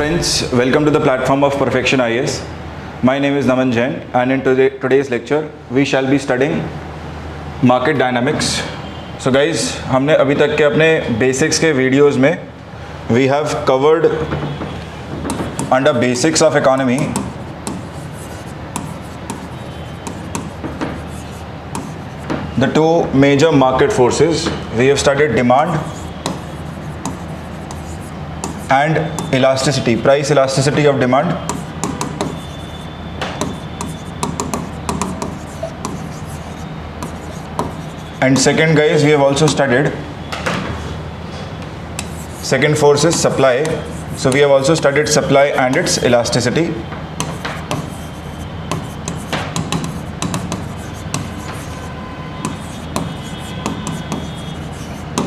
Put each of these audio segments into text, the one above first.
friends, welcome to the platform of Perfection IAS. My name is Naman Jain and in today's lecture we shall be studying market dynamics. So guys, हमने अभी तक के अपने basics के videos में we have covered under basics of economy the two major market forces. We have studied demand and elasticity, price elasticity of demand. And second, guys, we have also studied second force is supply. So we have also studied supply and its elasticity.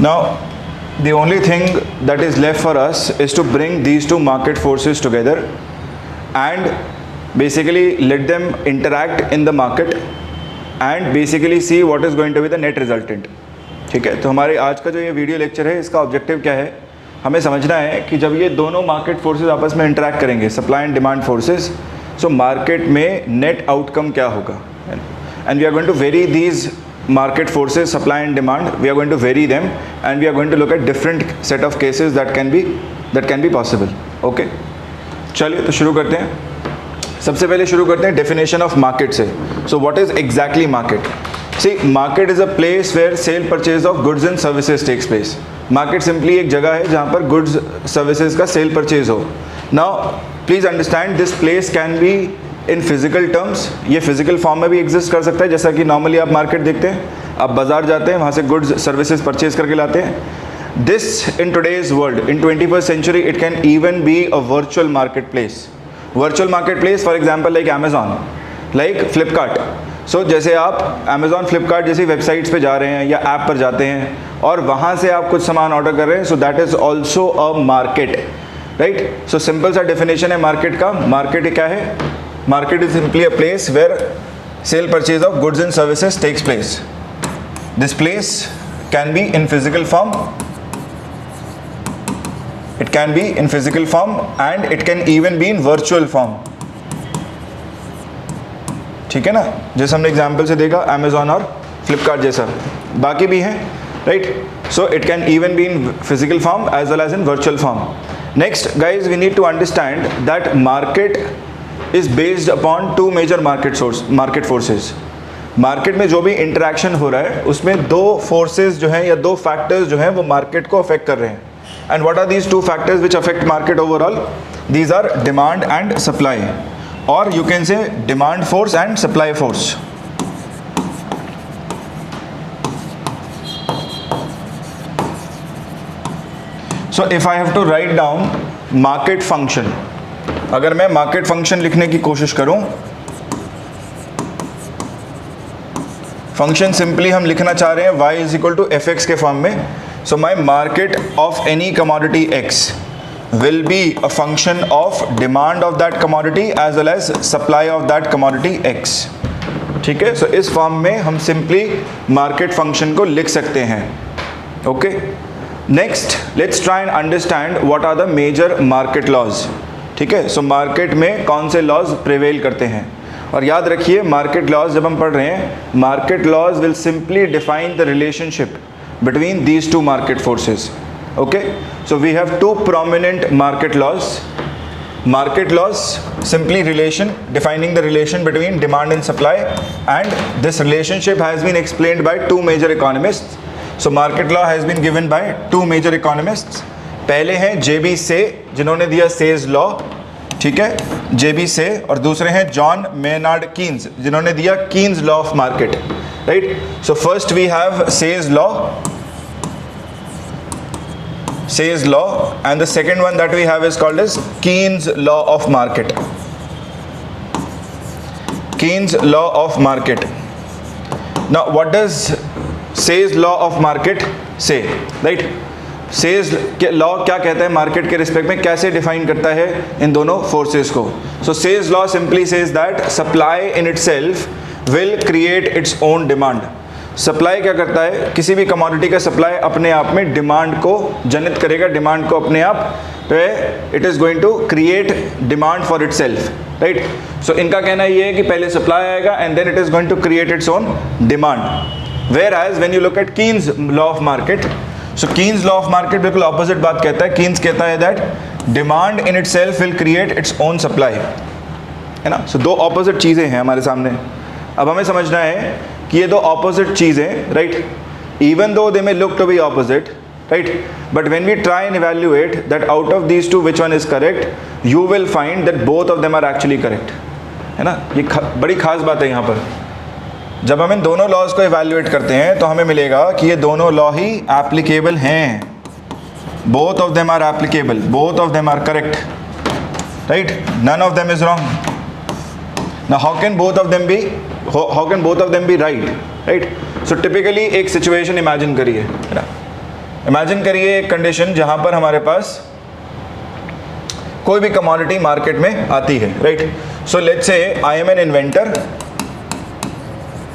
Now the only thing that is left for us is to bring these two market forces together and basically let them interact in the market and basically see what is going to be the net resultant. ठीक है, तो हमारे आज का जो ये video lecture है इसका ऑब्जेक्टिव क्या है, हमें समझना है कि जब ये दोनों मार्केट फोर्सेस आपस में इंटरैक्ट करेंगे, supply and demand forces, so market में नेट आउटकम क्या होगा. And we are going to vary these market forces, supply and demand. We are going to vary them and we are going to look at different set of cases that can be possible. Okay, चलिए तो शुरू करते हैं. सबसे पहले शुरू करते हैं definition of market से. So what is exactly market? See, market is a place where sale purchase of goods and services takes place. Market simply एक जगह है जहाँ पर goods services का sale purchase हो. Now please understand this place can be in physical terms, ये physical form में भी एग्जिस्ट कर सकता है, जैसा कि नॉर्मली आप मार्केट देखते हैं, आप बाजार जाते हैं, वहाँ से गुड्स सर्विसेज परचेज करके लाते हैं. This in today's world in 21st century it can even be a virtual market place. Virtual market place for example like Amazon, like Flipkart. So जैसे आप अमेजॉन फ्लिपकार्ट जैसी वेबसाइट्स पे जा रहे हैं या ऐप पर जाते हैं और वहाँ से आप कुछ सामान ऑर्डर कर रहे हैं, so that is also a market, right. So simple सा डेफिनेशन है मार्केट का. मार्केट क्या है? Market is simply a place where sale purchase of goods and services takes place. This place can be in physical form. It can be in physical form and it can even be in virtual form. ठीक है ना, जैसे हमने example से देखा Amazon और Flipkart जैसा, बाकी भी हैं, right? So it can even be in physical form as well as in virtual form. Next, guys, we need to understand that market is based upon two major market forces. Market में जो भी interaction हो रहा है उसमें दो forces जो हैं या दो फैक्टर्स जो हैं वो मार्केट को अफेक्ट कर रहे हैं. And what are these two factors which affect market overall? These are demand and supply, और you can say demand force and supply force. So if I have to write down market function, अगर मैं market function लिखने की कोशिश करूं, function simply हम लिखना चाह रहे हैं y is equal to F X के फॉर्म में. So my market of any commodity x will be a function of demand of that commodity as well as supply of that commodity x. ठीक है, सो इस form में हम simply market function को लिख सकते हैं. Okay, next let's try and understand what are the major market laws. ठीक है, सो मार्केट में कौन से लॉज प्रिवेल करते हैं, और याद रखिए मार्केट लॉज जब हम पढ़ रहे हैं, market laws will simply define the relationship between these two market forces. Okay, so we have two prominent market laws. Market laws simply relation, defining the relation between demand and supply, and this relationship has been explained by two major economists. So market law has been given by two major economists. पहले हैं जेबी से, जिन्होंने दिया says law. ठीक है, जेबी से, और दूसरे हैं जॉन मेनार्ड कीन्स, जिन्होंने दिया Keynes law of market, right. So first we have Say's law, and the second one that we have is called as Keynes law of market. Keynes law of market. Now what does Say's law of market say, right? Says के law क्या कहता है market के respect में, कैसे define करता है इन दोनों फोर्सेस को. So Say's law simply says that supply in itself will create its own demand. Supply क्या करता है, किसी भी कमोडिटी का सप्लाई अपने आप में डिमांड को जनित करेगा, डिमांड को अपने आप it is going to create demand for itself, right. So इनका कहना ये है कि पहले सप्लाई आएगा and then it is going to create its own demand. Whereas when you look at Keynes law of market, so Keynes law of market बिल्कुल opposite बात कहता है। कीन्स कहता है that demand in itself will create its own supply, है ना। सो दो opposite चीज़ें हैं हमारे सामने। अब हमें समझना है कि ये दो ऑपोजिट चीज़ें, right, even though they may look to be opposite, right, but when we try and evaluate that out of these two which one is correct, you will find that both of them are actually correct, है ना। ये बड़ी खास बात है यहाँ पर। जब हम इन दोनों लॉज को इवेल्युएट करते हैं तो हमें मिलेगा कि ये दोनों लॉ ही एप्लीकेबल हैं, both of them are applicable, both of them are correct, right, none of them is wrong. Now how can both of them be right, right? So typically एक सिचुएशन इमेजिन करिए, है ना, imagine करिए एक condition जहां पर हमारे पास कोई भी कमोडिटी मार्केट में आती है, right. So let's say I am N inventor,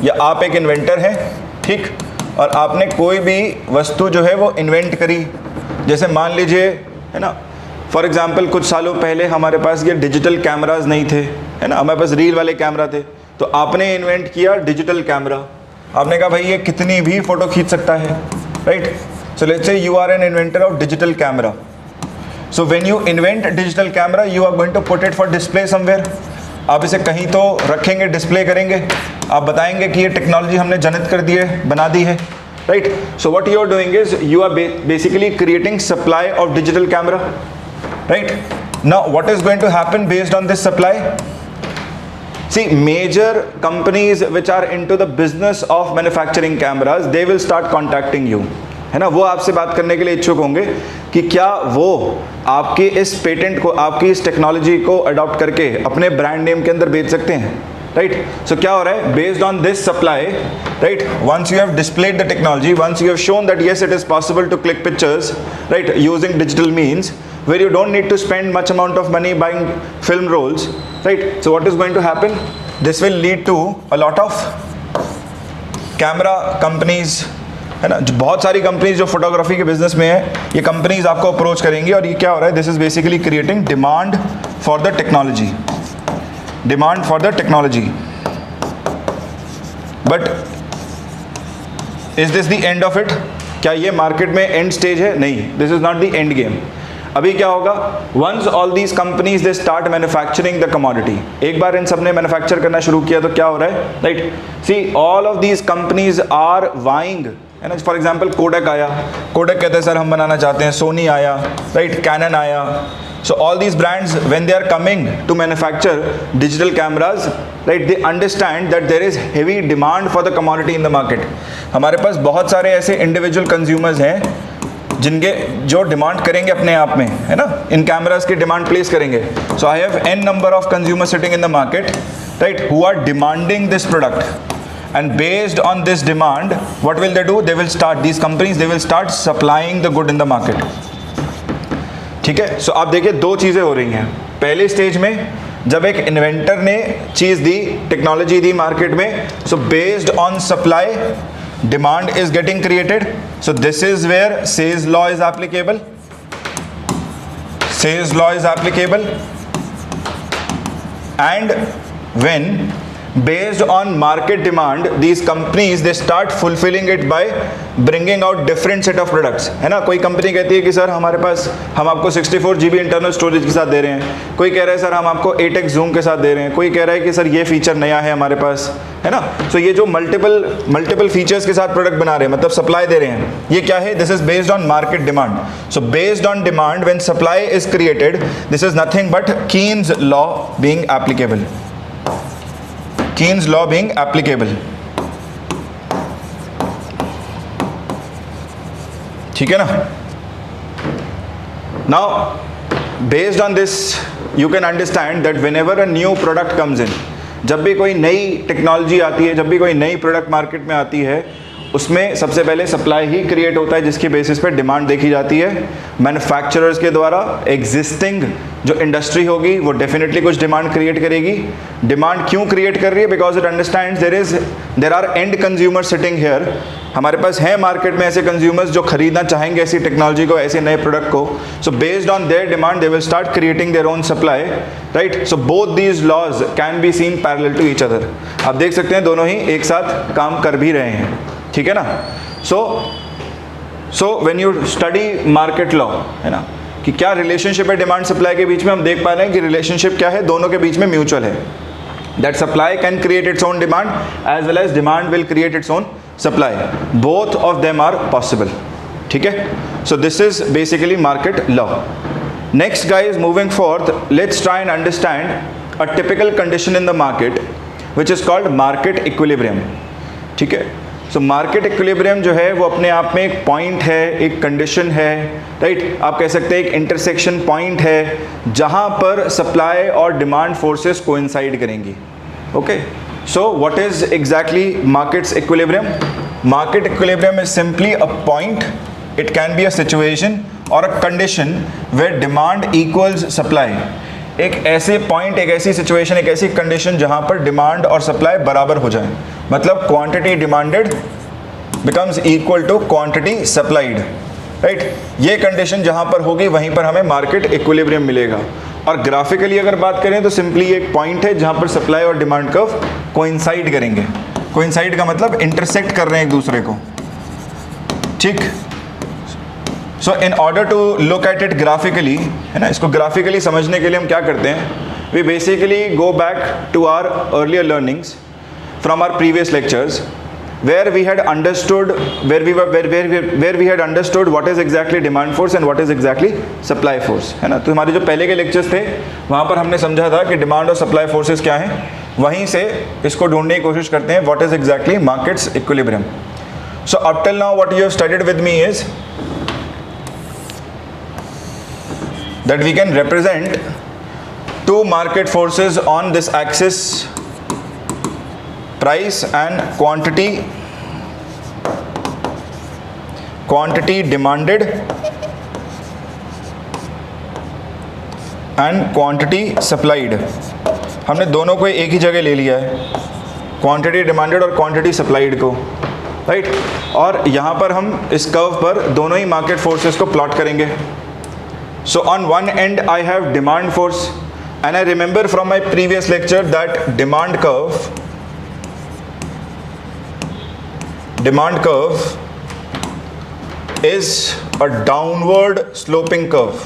या आप एक इन्वेंटर हैं, ठीक, और आपने कोई भी वस्तु जो है वो इन्वेंट करी। जैसे मान लीजिए, है ना, फॉर एग्जांपल कुछ सालों पहले हमारे पास ये डिजिटल कैमराज नहीं थे, है ना, हमारे पास रील वाले कैमरा थे, तो आपने इन्वेंट किया डिजिटल कैमरा। आपने कहा भाई ये कितनी भी फ़ोटो खींच सकता है, right. So let's say you are an inventor of digital camera. So when you invent a digital camera, you are going to put it for display somewhere. आप इसे कहीं तो रखेंगे, डिस्प्ले करेंगे, आप बताएंगे कि ये टेक्नोलॉजी हमने जनित कर दी है, बना दी है, right? So what you are doing is you are basically creating supply of digital camera, right? Now what is going to happen based on this supply? See, major companies which are into the business of manufacturing cameras, they will start contacting you, है ना। वो आपसे बात करने के लिए इच्छुक होंगे कि क्या वो आपके इस पेटेंट को, आपकी इस टेक्नोलॉजी को अडॉप्ट करके अपने ब्रांड नेम के अंदर बेच सकते हैं, राइट। सो क्या हो रहा है, based on this supply, right, once you have displayed the technology, once you have shown that yes it is possible to click pictures, right, using digital means where you don't need to spend much amount of money buying film rolls, right? So what is going to happen? This will lead to a lot of camera companies, है ना, बहुत सारी companies जो photography के business में है, ये companies आपको अप्रोच करेंगी। और ये क्या हो रहा है, this is basically creating demand for the technology, demand for the technology. But is this the end of it? क्या ये मार्केट में एंड स्टेज है? नहीं, this is not the end game. अभी क्या होगा, once all these companies they start manufacturing the commodity, एक बार इन सब ने मैन्युफैक्चर करना शुरू किया तो क्या हो रहा है, right. See, all of these companies are vying, है ना। फॉर एग्जाम्पल कोडेक आया, कोडेक कहते हैं सर हम बनाना चाहते हैं, सोनी आया, राइट, कैनन आया। So all these brands when they are coming to manufacture digital cameras, right, they understand that there is heavy demand for the commodity in the market. हमारे पास बहुत सारे ऐसे इंडिविजुअल कंज्यूमर्स हैं जिनके जो डिमांड करेंगे अपने आप में, है ना, इन कैमराज की डिमांड प्लेस करेंगे। So I have an number of consumer sitting in the market, right, who are demanding this product, and based on this demand what will they do, they will start, these companies they will start supplying the good in the market, ठीक है। सो आप देखिए दो चीज़ें हो रही हैं। पहले स्टेज में जब एक इन्वेंटर ने चीज़ दी, टेक्नोलॉजी दी मार्केट में, so based on supply demand is getting created. So this is where sales law is applicable, sales law is applicable, and when based on market demand these companies they start fulfilling it by bringing out different set of products, है ना। कोई company कहती है कि sir हमारे पास हम आपको 64 GB internal storage के साथ दे रहे हैं, कोई कह रहा है सर हम आपको 8x जूम के साथ दे रहे हैं, कोई कह रहा है कि सर ये फीचर नया है हमारे पास, है ना। सो ये जो मल्टीपल फीचर्स के साथ प्रोडक्ट बना रहे हैं, मतलब सप्लाई दे रहे हैं, ये क्या है, this is based on market demand. So based on demand when supply is created, this is nothing but Keynes law being applicable, Keynes law being applicable, ठीक है ना। Now based on this you can understand that whenever a new product comes in, जब भी कोई नई technology आती है, जब भी कोई नई प्रोडक्ट मार्केट में आती है, उसमें सबसे पहले सप्लाई ही क्रिएट होता है जिसकी बेसिस पे डिमांड देखी जाती है मैन्युफैक्चरर्स के द्वारा। एग्जिस्टिंग जो इंडस्ट्री होगी वो डेफिनेटली कुछ डिमांड क्रिएट करेगी। डिमांड क्यों क्रिएट कर रही है? Because it understands there are end consumer sitting here. हमारे पास है मार्केट में ऐसे कंज्यूमर्स जो खरीदना चाहेंगे ऐसी टेक्नोलॉजी को, ऐसे नए प्रोडक्ट को। So based on their demand they will start creating their own supply, right. So both these laws can be seen parallel to each other. आप देख सकते हैं दोनों ही एक साथ काम कर भी रहे हैं, ठीक है ना। So when you study market law, है ना, कि क्या रिलेशनशिप है डिमांड सप्लाई के बीच में, हम देख पा रहे हैं कि रिलेशनशिप क्या है, दोनों के बीच में म्यूचुअल है। That supply can create its own demand as well as demand will create its own supply. Both of them are possible, ठीक है। So this is basically market law. Next guys, moving forth, let's try and understand a typical condition in the market which is called market equilibrium, ठीक है। So market equilibrium जो है वो अपने आप में एक पॉइंट है, एक कंडीशन है, राइट। आप कह सकते हैं एक इंटरसेक्शन पॉइंट है जहां पर सप्लाई और डिमांड फोर्सेस कोइंसाइड करेंगी, okay. So what is exactly markets equilibrium? Market equilibrium is simply a point, it can be a situation और a condition where demand equals supply. एक ऐसे पॉइंट, एक ऐसी सिचुएशन, एक ऐसी कंडीशन जहां पर डिमांड और सप्लाई बराबर हो जाए, मतलब quantity demanded becomes equal to quantity supplied, right. ये कंडीशन जहां पर होगी वहीं पर हमें मार्केट इक्विलिब्रियम मिलेगा। और ग्राफिकली अगर बात करें तो सिंपली एक पॉइंट है जहां पर सप्लाई और डिमांड कर्व कोइंसाइड करेंगे। कोइंसाइड का मतलब इंटरसेक्ट कर रहे हैं एक दूसरे को, ठीक। So in order to look at it graphically, है ना, इसको ग्राफिकली समझने के लिए हम क्या करते हैं, we basically go back to our earlier learnings from our previous lectures where we had understood where we had understood what is exactly demand force and what is exactly supply force, है ना। तो हमारे जो पहले के lectures थे वहाँ पर हमने समझा था कि डिमांड और सप्लाई फोर्सेस क्या हैं, वहीं से इसको ढूंढने की कोशिश करते हैं what is exactly markets equilibrium. So up till now what you have studied with me is that we can represent two market forces on this axis, price and quantity demanded and quantity supplied। हमने दोनों को एक ही जगह ले लिया है, quantity demanded और quantity supplied को, राइट। और यहाँ पर हम इस कर्व पर दोनों ही मार्केट फोर्सेस को प्लॉट करेंगे। So on one and I have demand force and I remember from my previous lecture that demand curve is a downward sloping curve.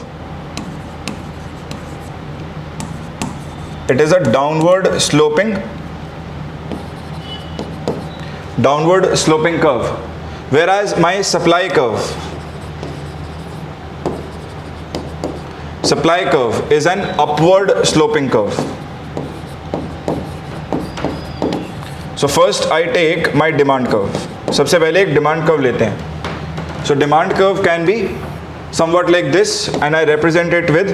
It is a downward sloping curve, whereas my supply curve is an upward sloping curve. So first I take my demand curve. सबसे पहले एक demand curve लेते हैं। So demand curve can be somewhat like this and I represent it with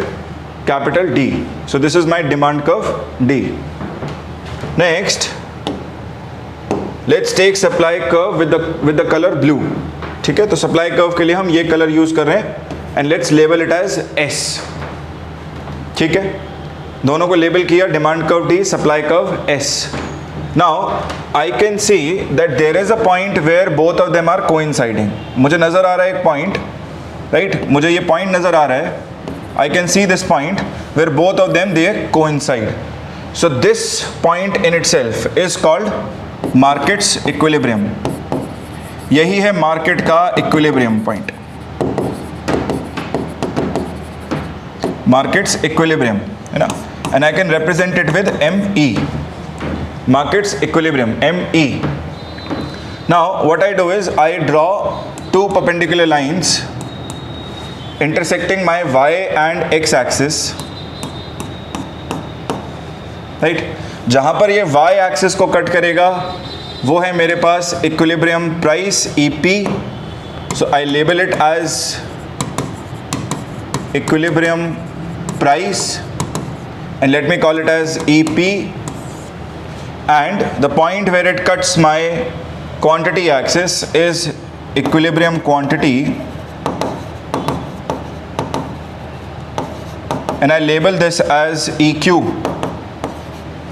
capital D. So this is my demand curve D. Next, let's take supply curve with the color blue. ठीक है, तो supply curve के लिए हम ये colour use कर रहे हैं and let's label it as S. ठीक है, दोनों को लेबल किया, demand curve D, supply curve S. Now I can see that there is a point where both of them are coinciding. मुझे नज़र आ रहा है एक पॉइंट, राइट, मुझे ये पॉइंट नज़र आ रहा है, I can see this point where both of them they coincide. So this point in itself is called market's equilibrium. यही है मार्केट का इक्विलिब्रियम पॉइंट, मार्केट्स इक्विलिब्रियम, है ना, and I can represent it with ME. Markets equilibrium, ME. Now what I do is I draw two perpendicular lines intersecting my y and x axis, right। जहां पर ये y axis को cut करेगा वो है मेरे पास equilibrium price EP. So I label it as equilibrium price and let me call it as EP. And the point where it cuts my quantity axis is equilibrium quantity, and I label this as EQ.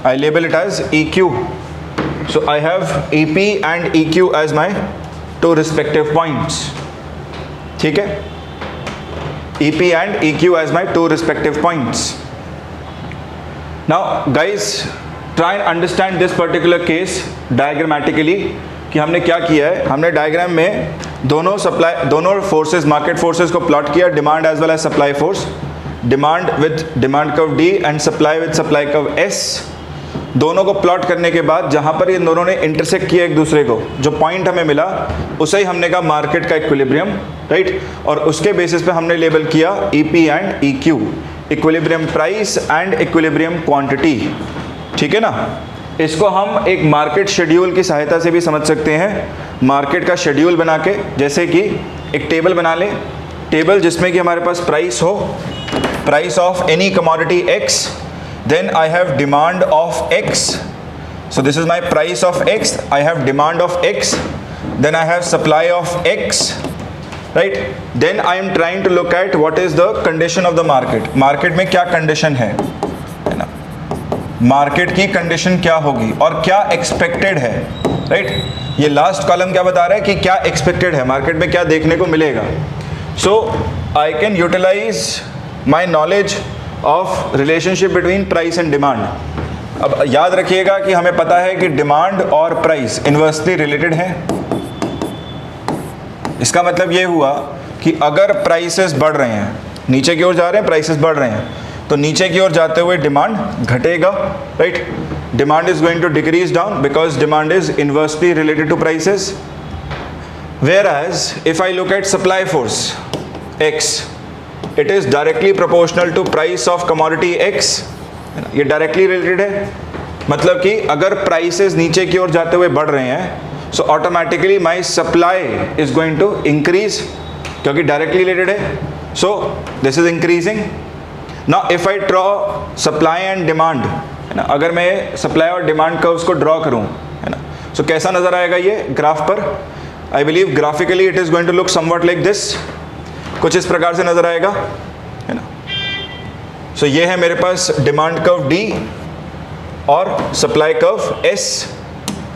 I label it as EQ. So I have EP and EQ as my two respective points. ठीक है, EP and EQ as my two respective points. Now guys, try and understand this particular case diagrammatically कि हमने क्या किया है. हमने diagram में दोनों फोर्सेस, मार्केट फोर्सेस को प्लॉट किया, demand as well as supply force, demand with demand curve D and supply with supply curve S. दोनों को प्लॉट करने के बाद जहां पर ये दोनों ने इंटरसेक्ट किया एक दूसरे को, जो पॉइंट हमें मिला उसे ही हमने कहा मार्केट का इक्विलिब्रियम, राइट. और उसके बेसिस पे हमने लेबल किया EP and EQ, equilibrium price and equilibrium quantity. ठीक है ना. इसको हम एक मार्केट शेड्यूल की सहायता से भी समझ सकते हैं. मार्केट का शेड्यूल बना के, जैसे कि एक टेबल बना लें, टेबल जिसमें कि हमारे पास प्राइस हो, price of any commodity X, then I have demand of X. So this is my price of X. I have demand of X. Then I have supply of X. Right? Then I am trying to look at what is the condition of the market. Market में क्या condition है ना? Market की condition क्या होगी और क्या expected है, right? ये last column क्या बता रहा है कि क्या expected है, market में क्या देखने को मिलेगा. So I can utilize my knowledge of relationship between price and demand. अब याद रखिएगा कि हमें पता है कि डिमांड और प्राइस इन्वर्सली रिलेटेड हैं. इसका मतलब ये हुआ कि अगर प्राइसेस बढ़ रहे हैं, नीचे की ओर जा रहे हैं, प्राइसेस बढ़ रहे हैं, तो नीचे की ओर जाते हुए डिमांड घटेगा, right. Demand is going to decrease down because demand is inversely related to prices. Whereas if I look at supply force X, it is directly proportional to price of commodity X. ये directly related है. मतलब कि अगर prices नीचे की ओर जाते हुए बढ़ रहे हैं, so automatically my supply is going to increase, क्योंकि डायरेक्टली रिलेटेड है. So this is increasing. Now if I draw supply and demand, है ना, अगर मैं सप्लाई और डिमांड का उसको ड्रॉ करूँ, है ना, सो कैसा नजर आएगा ये ग्राफ पर. I believe graphically it is going to look somewhat like this. कुछ इस प्रकार से नजर आएगा, है ना. सो ये है मेरे पास डिमांड कर्व D और सप्लाई कर्व S.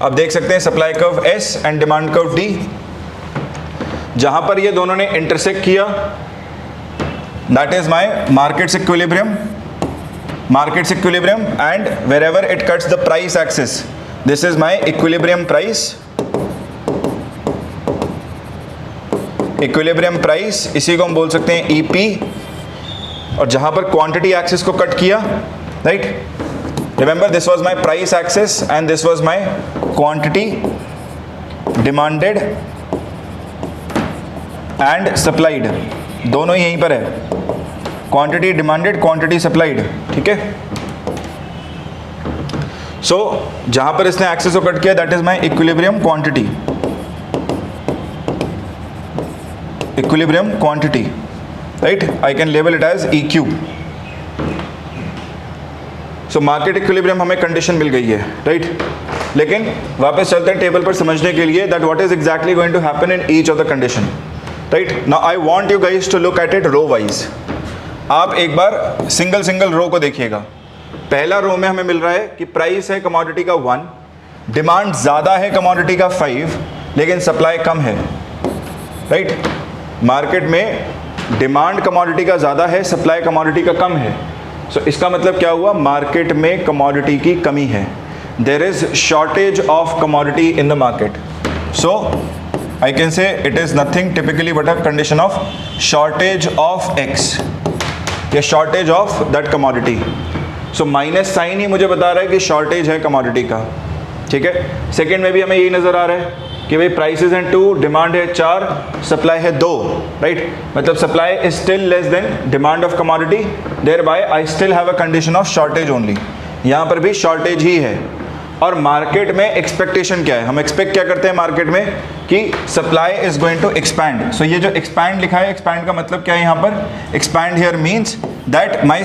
आप देख सकते हैं supply curve S and demand curve D. जहां पर ये दोनों ने इंटरसेक्ट किया, that is my markets equilibrium. Markets equilibrium and wherever it cuts the price axis, this is my equilibrium price. Equilibrium price, इसी को हम बोल सकते हैं EP. और जहां पर क्वांटिटी एक्सिस को कट किया, right, remember this was my price axis and this was my quantity demanded and supplied. दोनों ही यहीं पर है, क्वांटिटी डिमांडेड, क्वांटिटी सप्लाइड. ठीक है. सो जहां पर इसने एक्सिस को कट किया, that is my equilibrium quantity, equilibrium quantity, right. I can label it as EQ. So market equilibrium हमें कंडीशन मिल गई है, राइट. लेकिन वापस चलते हैं टेबल पर समझने के लिए that what is exactly going to happen in each of the condition, right. Now I want you guys to look at it row wise. आप एक बार सिंगल रो को देखिएगा. पहला रो में हमें मिल रहा है कि प्राइस है कमोडिटी का 1, डिमांड ज़्यादा है कमोडिटी का 5, लेकिन सप्लाई कम है, राइट. मार्केट में डिमांड कमोडिटी का ज़्यादा है, सप्लाई कमोडिटी का कम है. सो इसका मतलब क्या हुआ, मार्केट में कमोडिटी की कमी है. There is shortage of commodity in the market. So I can say it is nothing typically but a condition of shortage of X या shortage of that commodity. So minus sign ही मुझे बता रहा है कि शॉर्टेज है commodity का. ठीक है. सेकेंड में भी हमें यही नज़र आ रहा है कि भाई प्राइसेस हैं 2, डिमांड है 4, सप्लाई है 2, राइट. मतलब supply is still less than demand of commodity, thereby I still have a condition of shortage only. यहाँ पर भी शॉर्टेज ही है. और मार्केट में एक्सपेक्टेशन क्या है, हम एक्सपेक्ट क्या करते हैं मार्केट में कि supply is going to expand. So ये जो एक्सपैंड लिखा है, एक्सपैंड का मतलब क्या है यहाँ पर, expand here means that my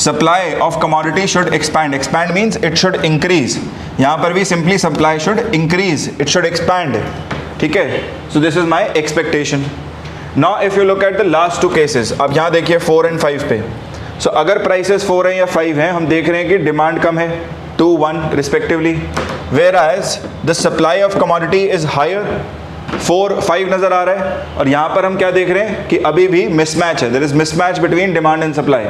supply of commodity should expand, expand means it should increase, यहाँ पर भी simply supply should increase, it should expand, ठीक है। So this is my expectation. Now if you look at the last two cases, अब यहाँ देखिए 4 and 5 पे, सो अगर प्राइसेस 4 हैं या 5 हैं, हम देख रहे हैं कि डिमांड कम है 2, 1 respectively, whereas the supply of commodity is higher, 4, 5 नजर आ रहा है, और यहाँ पर हम क्या देख रहे हैं कि अभी भी मिसमैच है, there is mismatch between demand and supply.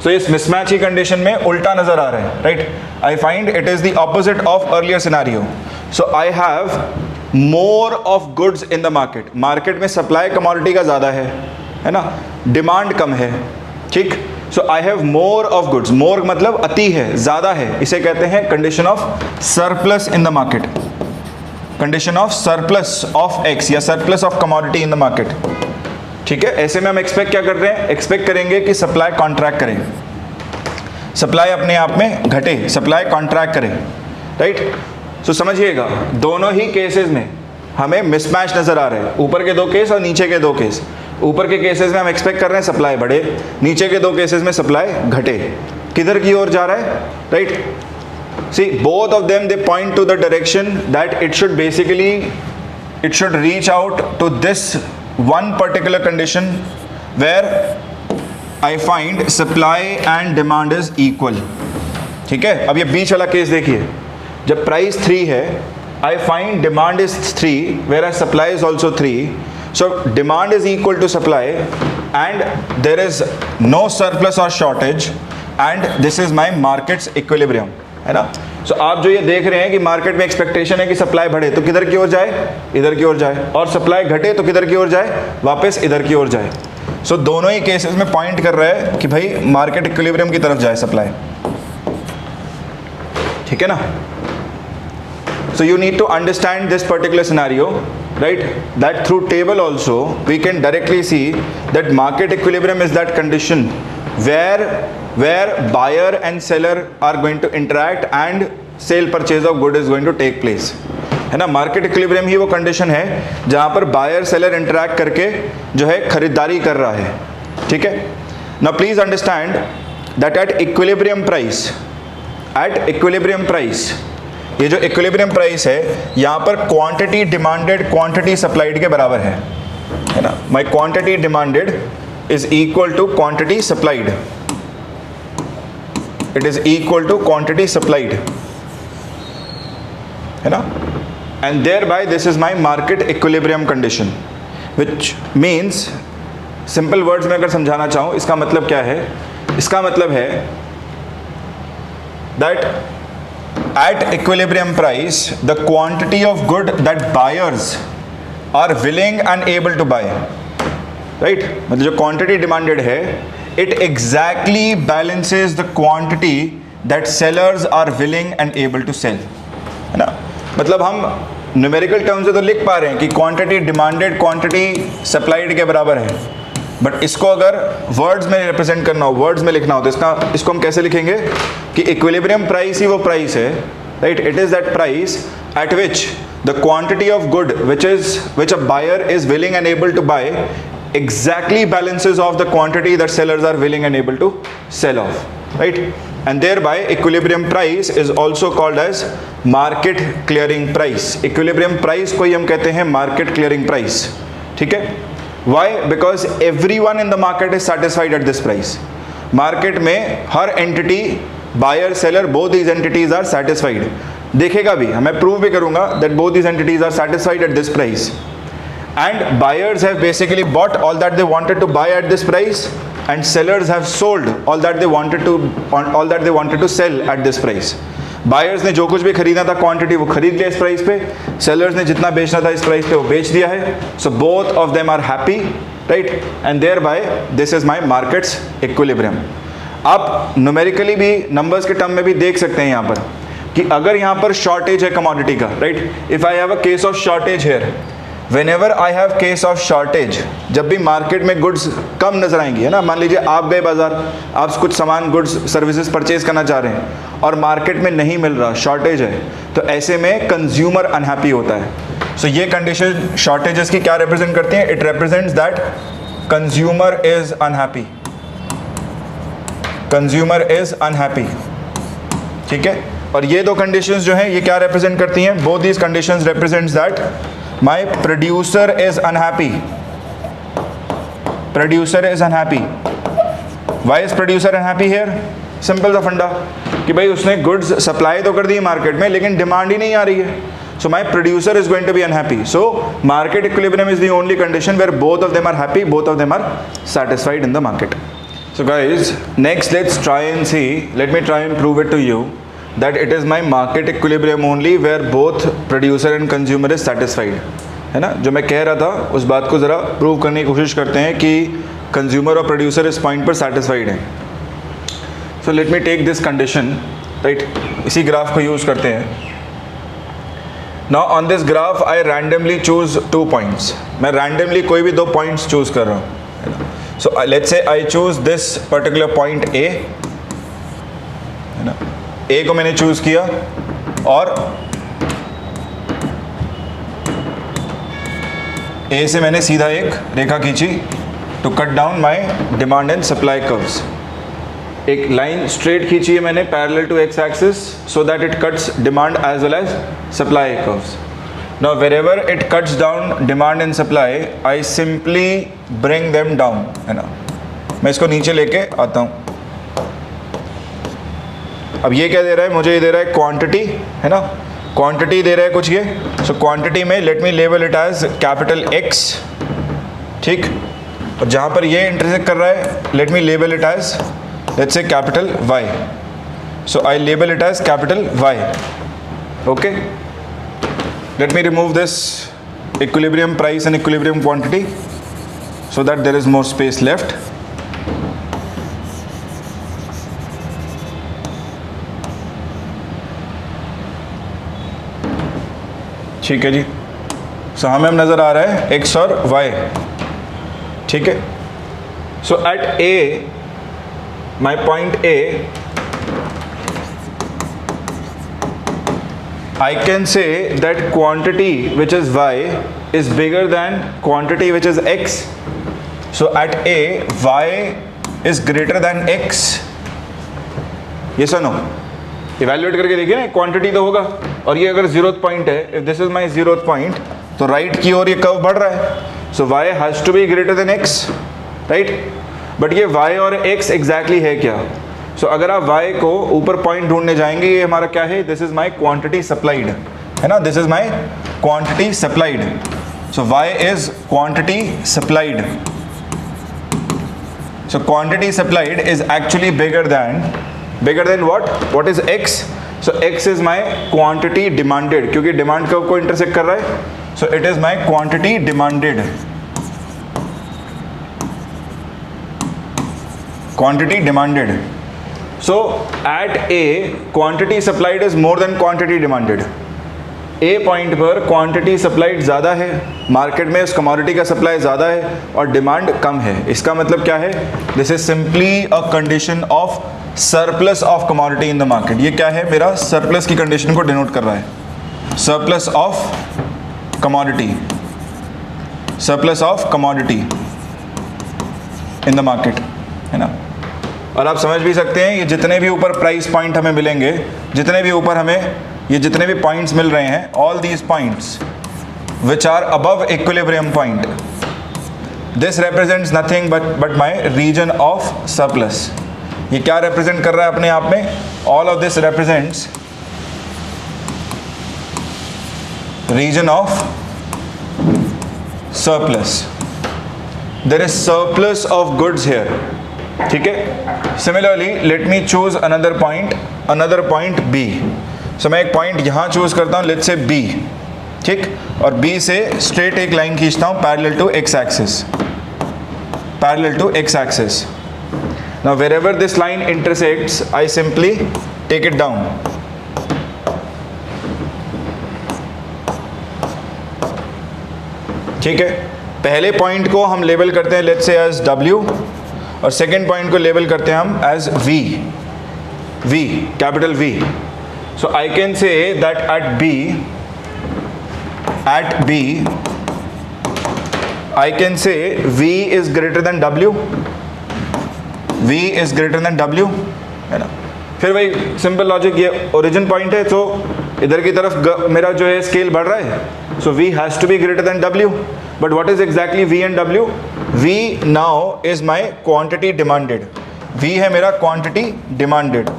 So इस मिसमैच की कंडीशन में उल्टा नजर आ रहा है, right. I find it is the opposite of earlier scenario. So I have more of goods in the market, market में सप्लाई कमोडिटी का ज़्यादा है ना, डिमांड कम है, ठीक। So I have more of goods, more मतलब अति है, ज़्यादा है, इसे कहते हैं condition of surplus in the market, condition of surplus of X या surplus of commodity in the market, ठीक है। ऐसे में हम एक्सपेक्ट क्या कर रहे हैं, एक्सपेक्ट करेंगे कि सप्लाई कॉन्ट्रैक्ट करे, सप्लाई अपने आप में घटे, सप्लाई कॉन्ट्रैक्ट करे, राइट। सो समझिएगा दोनों ही केसेस में हमें मिसमैच नजर आ रहे हैं, ऊपर के 2 केस और नीचे के 2 केस। ऊपर के केसेस में हम एक्सपेक्ट कर रहे हैं सप्लाई बढ़े, नीचे के 2 केसेस में सप्लाई घटे, किधर की ओर जा रहा है, right. See both of them they point to the direction that it should basically it should reach out to this one particular condition where I find supply and demand is equal, ठीक है। अब ये बीच वाला case देखिए, जब price 3 है, I find demand is 3 where supply is also 3, so demand is equal to supply and there is no surplus और shortage and this is my markets equilibrium, है ना। सो आप जो ये देख रहे हैं कि मार्केट में एक्सपेक्टेशन है कि सप्लाई बढ़े तो किधर की ओर जाए, इधर की ओर जाए, और सप्लाई घटे तो किधर की ओर जाए, वापस इधर की ओर जाए। सो दोनों ही केसेस में पॉइंट कर रहा है कि भाई मार्केट इक्विलिब्रियम की तरफ जाए सप्लाई, ठीक है ना। So you need to understand this particular scenario, right, that through table also we can directly see that market equilibrium is that condition where buyer and seller are going to interact and sale purchase of good is going to take place, है ना। Market equilibrium ही वो condition है जहाँ पर buyer seller interact करके जो है खरीदारी कर रहा है, ठीक है। Now please understand that at equilibrium price, ये जो इक्विलिब्रियम प्राइस है यहाँ पर क्वांटिटी डिमांडेड क्वांटिटी सप्लाइड के बराबर है ना। My quantity demanded is equal to quantity supplied, it is equal to quantity supplied, है ना। And thereby this is my market equilibrium condition, which means, simple words में अगर समझाना चाहूँ इसका मतलब क्या है, इसका मतलब है that at equilibrium price the quantity of good that buyers are willing and able to buy, right, मतलब जो quantity demanded है it exactly balances the quantity that sellers are willing and able to sell, है ना। मतलब हम numerical terms से तो लिख पा रहे हैं कि quantity demanded quantity supplied के बराबर है, बट इसको अगर वर्ड्स में रिप्रेजेंट करना हो, वर्ड्स में लिखना हो तो इसको हम कैसे लिखेंगे कि इक्विलिब्रियम प्राइस ही वो प्राइस है, right. It is that price at which the quantity of good which a buyer is willing and able to buy exactly balances off the quantity that sellers are willing and able to sell off, right, and thereby equilibrium price is also called as market clearing price. equilibrium price को ही हम कहते हैं market clearing price, ठीक है। Why? Because everyone in the market is satisfied at this price. Market में हर entity, buyer, seller, both these entities are satisfied. देखेगा भी, मैं prove भी करूँगा that both these entities are satisfied at this price. And buyers have basically bought all that they wanted to buy at this price, and sellers have sold all that they wanted to sell at this price. Buyers ने जो कुछ भी खरीदना था quantity वो खरीद लिया इस प्राइस पे, सेलर्स ने जितना बेचना था इस प्राइस पे वो बेच दिया है। So both of them are happy, right, and thereby this is my markets equilibrium. आप न्यूमेरिकली भी नंबर्स के टर्म में भी देख सकते हैं यहाँ पर कि अगर यहाँ पर शॉर्टेज है कमोडिटी का, right, if I have a case of shortage here, Whenever I have case of shortage, जब भी मार्केट में गुड्स कम नजर आएंगी, है ना, मान लीजिए आप गए बाजार, आप कुछ सामान गुड्स सर्विसेज परचेज करना चाह रहे हैं और मार्केट में नहीं मिल रहा, शॉर्टेज है, तो ऐसे में कंज्यूमर अनहैप्पी होता है। सो ये कंडीशन शॉर्टेजेस की क्या रिप्रेजेंट करती है? It represents that consumer is unhappy, consumer is unhappy. ठीक है, और ये दो कंडीशंस जो हैं ये क्या रिप्रेजेंट करती हैं? Both these conditions represents that my producer is unhappy. Producer is unhappy. Why is producer unhappy here? Simple सा फंडा कि भाई उसने गुड्स सप्लाई तो कर दी मार्केट में लेकिन डिमांड ही नहीं आ रही है, so my producer is going to be unhappy. So market equilibrium is the only condition where both of them are happy, both of them are satisfied in the market. So guys, next let's try and see, let me try and prove it to you that it is my market equilibrium only where both producer and consumer is satisfied. है ना, जो मैं कह रहा था उस बात को ज़रा प्रूव करने की कोशिश करते हैं कि कंज्यूमर और प्रोड्यूसर इस पॉइंट पर सेटिस्फाइड हैं. So let me take this condition, right, इसी ग्राफ को यूज़ करते हैं. Now on this graph I randomly choose 2 points. मैं randomly कोई भी 2 points choose कर रहा हूँ. So let's say I choose this particular point A, है ना, A को मैंने choose किया और A से मैंने सीधा एक रेखा खींची to cut down my demand and supply curves. एक लाइन स्ट्रेट खींची है मैंने parallel to X axis so that it cuts demand as well as supply curves. Now wherever it cuts down demand and supply I simply bring them down, है ना. मैं इसको नीचे लेके आता हूँ. अब ये क्या दे रहा है मुझे? ये दे रहा है क्वांटिटी, है ना, क्वांटिटी दे रहा है कुछ ये. सो क्वांटिटी में let me label it as capital X, ठीक, और जहाँ पर ये इंटरसेक्ट कर रहा है let me label it as let's say capital Y. So I label it as capital Y. Okay. Let me remove this equilibrium price and equilibrium quantity so that there is more space left. ठीक है जी. So हमें नज़र आ रहा है X और Y. ठीक है. So at A, my point A, I can say that quantity which is Y is bigger than quantity which is X. So at A, Y is greater than X. Yes or no? Evaluate करके देखिए ना, quantity तो होगा और ये अगर 0th point है, if this is my 0th point, तो राइट की ओर ये कर्व बढ़ रहा है. So Y has to be greater than X, right? But ये y और x एग्जैक्टली है क्या? सो अगर आप y को ऊपर पॉइंट ढूंढने जाएंगे, ये हमारा क्या है? This is my quantity supplied, है ना, this is my quantity supplied. So y is quantity supplied. So quantity supplied is actually bigger than what is x? So x is my quantity demanded, क्योंकि demand curve को intersect कर रहा है. So it is my quantity demanded. Quantity demanded. So at A, quantity supplied is more than quantity demanded. A point पर quantity supplied ज़्यादा है, market में उस कमोडिटी का सप्लाई ज़्यादा है और डिमांड कम है. इसका मतलब क्या है? This is simply a condition of surplus of commodity in the market. ये क्या है? मेरा सरप्लस की कंडीशन को डिनोट कर रहा है. Surplus of commodity, surplus of commodity in the market, है ना. और आप समझ भी सकते हैं ये जितने भी ऊपर प्राइस पॉइंट हमें मिलेंगे, जितने भी ऊपर हमें ये जितने भी पॉइंट्स मिल रहे हैं, all these points which are above equilibrium point, this represents nothing but my region of surplus. ये क्या रिप्रेजेंट कर रहा है अपने आप में? All of this represents region of surplus. There is surplus of goods here. ठीक है. Similarly let me choose another point B. So मैं एक पॉइंट यहाँ चूज करता हूँ, लेट्स से B, ठीक, और B से स्ट्रेट एक लाइन खींचता हूँ parallel to X axis, parallel to X axis. Now wherever this line intersects I simply take it down. ठीक है. पहले पॉइंट को हम लेबल करते हैं लेट्स से एज W और सेकेंड पॉइंट को लेबल करते हैं हम as V, capital V. So I can say that at B I can say V is greater than W. V is greater than W, है ना। फिर वही simple logic, ये ओरिजिन पॉइंट है तो इधर की तरफ मेरा जो है स्केल बढ़ रहा है, so V has to be greater than W. But what is exactly V and W? V now is my quantity demanded. V है मेरा क्वांटिटी डिमांडेड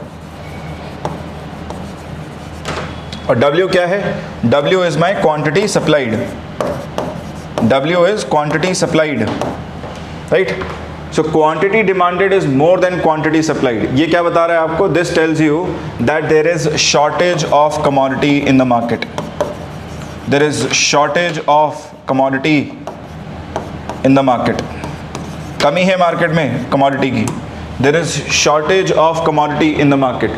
और W क्या है? W is my quantity supplied. W is quantity supplied, right? So quantity demanded is more than quantity supplied. ये क्या बता रहा है आपको? This tells you that there is shortage of commodity in the market. There is shortage of commodity in the market. कमी है market में commodity की. There is shortage of commodity in the market.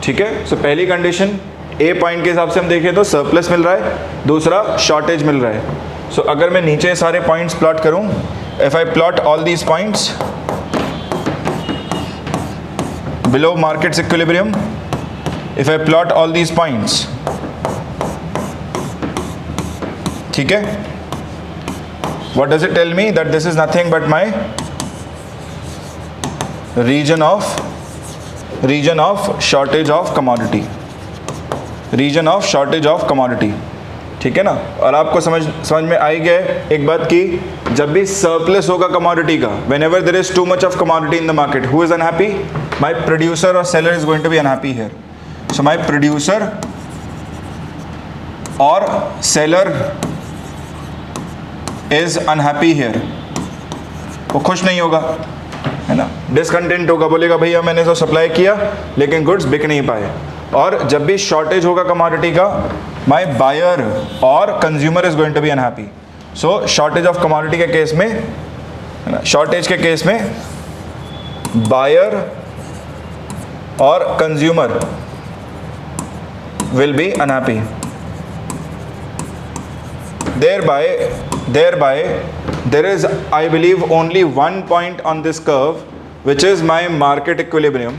ठीक है? So पहली condition A point के हिसाब से हम देखें तो सरप्लस मिल रहा है, दूसरा शॉर्टेज मिल रहा है. सो अगर मैं नीचे सारे पॉइंट्स प्लॉट करूं, if I plot all these points below markets equilibrium, if I plot all these points, ठीक है, what does it tell me? That this is nothing but my region of shortage of commodity, region of shortage of commodity. ठीक है ना. और आपको समझ में आई गया एक बात कि जब भी सरप्लस होगा कमोडिटी का, whenever there is too much of commodity in the market, who is unhappy? My producer और seller is going to be unhappy here. So my producer और सेलर इज अनहैप्पी हियर. वो खुश नहीं होगा, है ना, discontent होगा, बोलेगा भैया मैंने तो सप्लाई किया लेकिन गुड्स बिक नहीं पाए. और जब भी शॉर्टेज होगा कमोडिटी का, माई बायर और consumer is going to be unhappy. So shortage of commodity के केस में, है ना, शॉर्टेज के केस में बायर और consumer will be unhappy. thereby there is, I believe, only one point on this curve which is my market equilibrium,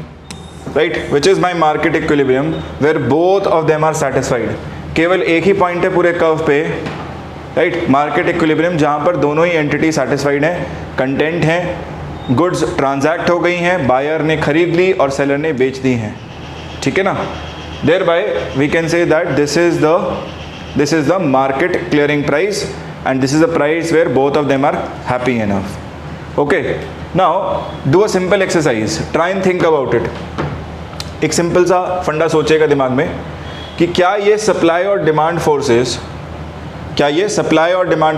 right, which is my market equilibrium where both of them are satisfied. केवल एक ही point है पूरे curve पे, right, market equilibrium, जहाँ पर दोनों ही entity satisfied हैं, content हैं, गुड्स ट्रांजैक्ट हो गई हैं, बायर ने खरीद ली और सेलर ने बेच दी हैं. ठीक है ना. thereby we can say that this is the market clearing price and this is a price where both of them are happy enough. Okay, now do a simple exercise, try and think about it. एक simple सा फंडा सोचेगा दिमाग में कि क्या ये supply और डिमांड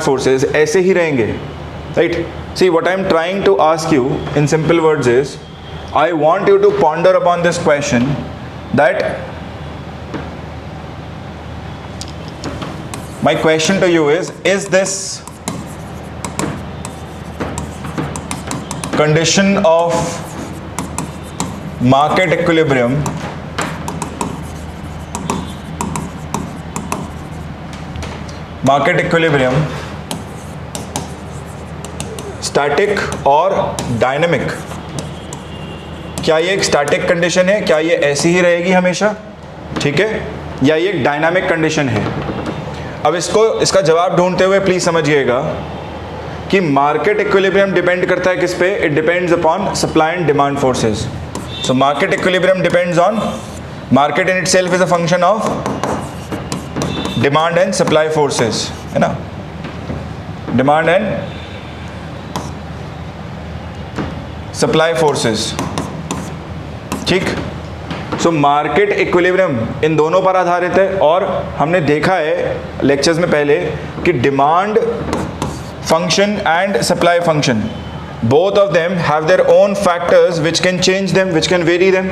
फोर्सेस ऐसे ही रहेंगे, right. See what I am trying to ask you in simple words is, I want you to ponder upon this question that my question to you is this condition of market equilibrium static और dynamic? क्या ये एक static condition है, क्या ये ऐसी ही रहेगी हमेशा, ठीक है, या ये एक dynamic condition है? अब इसका जवाब ढूंढते हुए प्लीज समझिएगा कि मार्केट इक्विलिब्रियम डिपेंड करता है किस पे? It depends upon supply and demand forces. So market equilibrium depends on, market in itself is a function of demand and supply forces, है ना, डिमांड एंड सप्लाई फोर्सेस. ठीक. सो market equilibrium इन दोनों पर आधारित है और हमने देखा है लेक्चर्स में पहले कि demand function and supply function, both of them have their own factors which can change them, which can very them,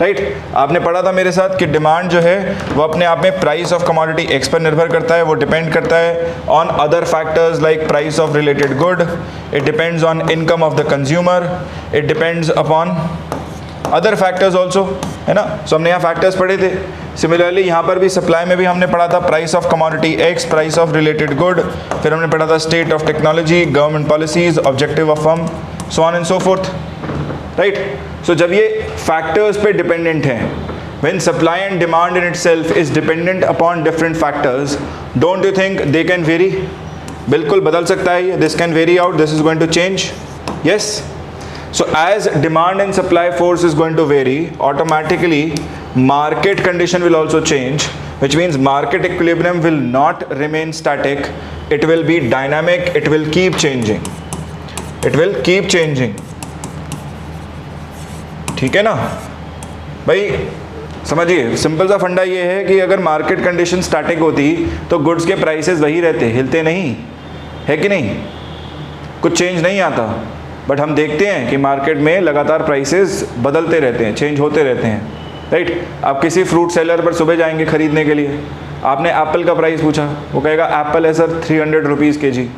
right. आपने पढ़ा था मेरे साथ कि डिमांड जो है वो अपने आप में प्राइस ऑफ कमोडिटी एक्स पर निर्भर करता है, वो डिपेंड करता है on other factors like price of related good, it depends on income of the consumer, it depends upon other factors also, है ना. सो हमने यहाँ फैक्टर्स पढ़े थे. सिमिलरली यहाँ पर भी सप्लाई में भी हमने पढ़ा था price of commodity X, price of related good, फिर हमने पढ़ा था state of technology, government policies, objective of firm, so on and so forth, right. So जब ये फैक्टर्स पे डिपेंडेंट हैं, when supply and demand in itself is dependent upon different factors, don't you think they can vary? बिल्कुल बदल सकता है ये, this can vary out, this is going to change, yes. So as demand and supply force is going to vary, automatically market condition will also change, which means market equilibrium will not remain static, it will be dynamic, it will keep changing, it will keep changing. ठीक है ना भाई, समझिए simple सा फंडा ये है कि अगर मार्केट कंडीशन स्टैटिक होती तो गुड्स के प्राइसेस वही रहते, हिलते नहीं, है कि नहीं, कुछ चेंज नहीं आता। बट हम देखते हैं कि मार्केट में लगातार प्राइसेस बदलते रहते हैं, चेंज होते रहते हैं, राइट। आप किसी फ्रूट सेलर पर सुबह जाएंगे ख़रीदने के लिए, आपने एप्पल का प्राइस पूछा, वो कहेगा एप्पल है सर 300 रुपीज़ के जी,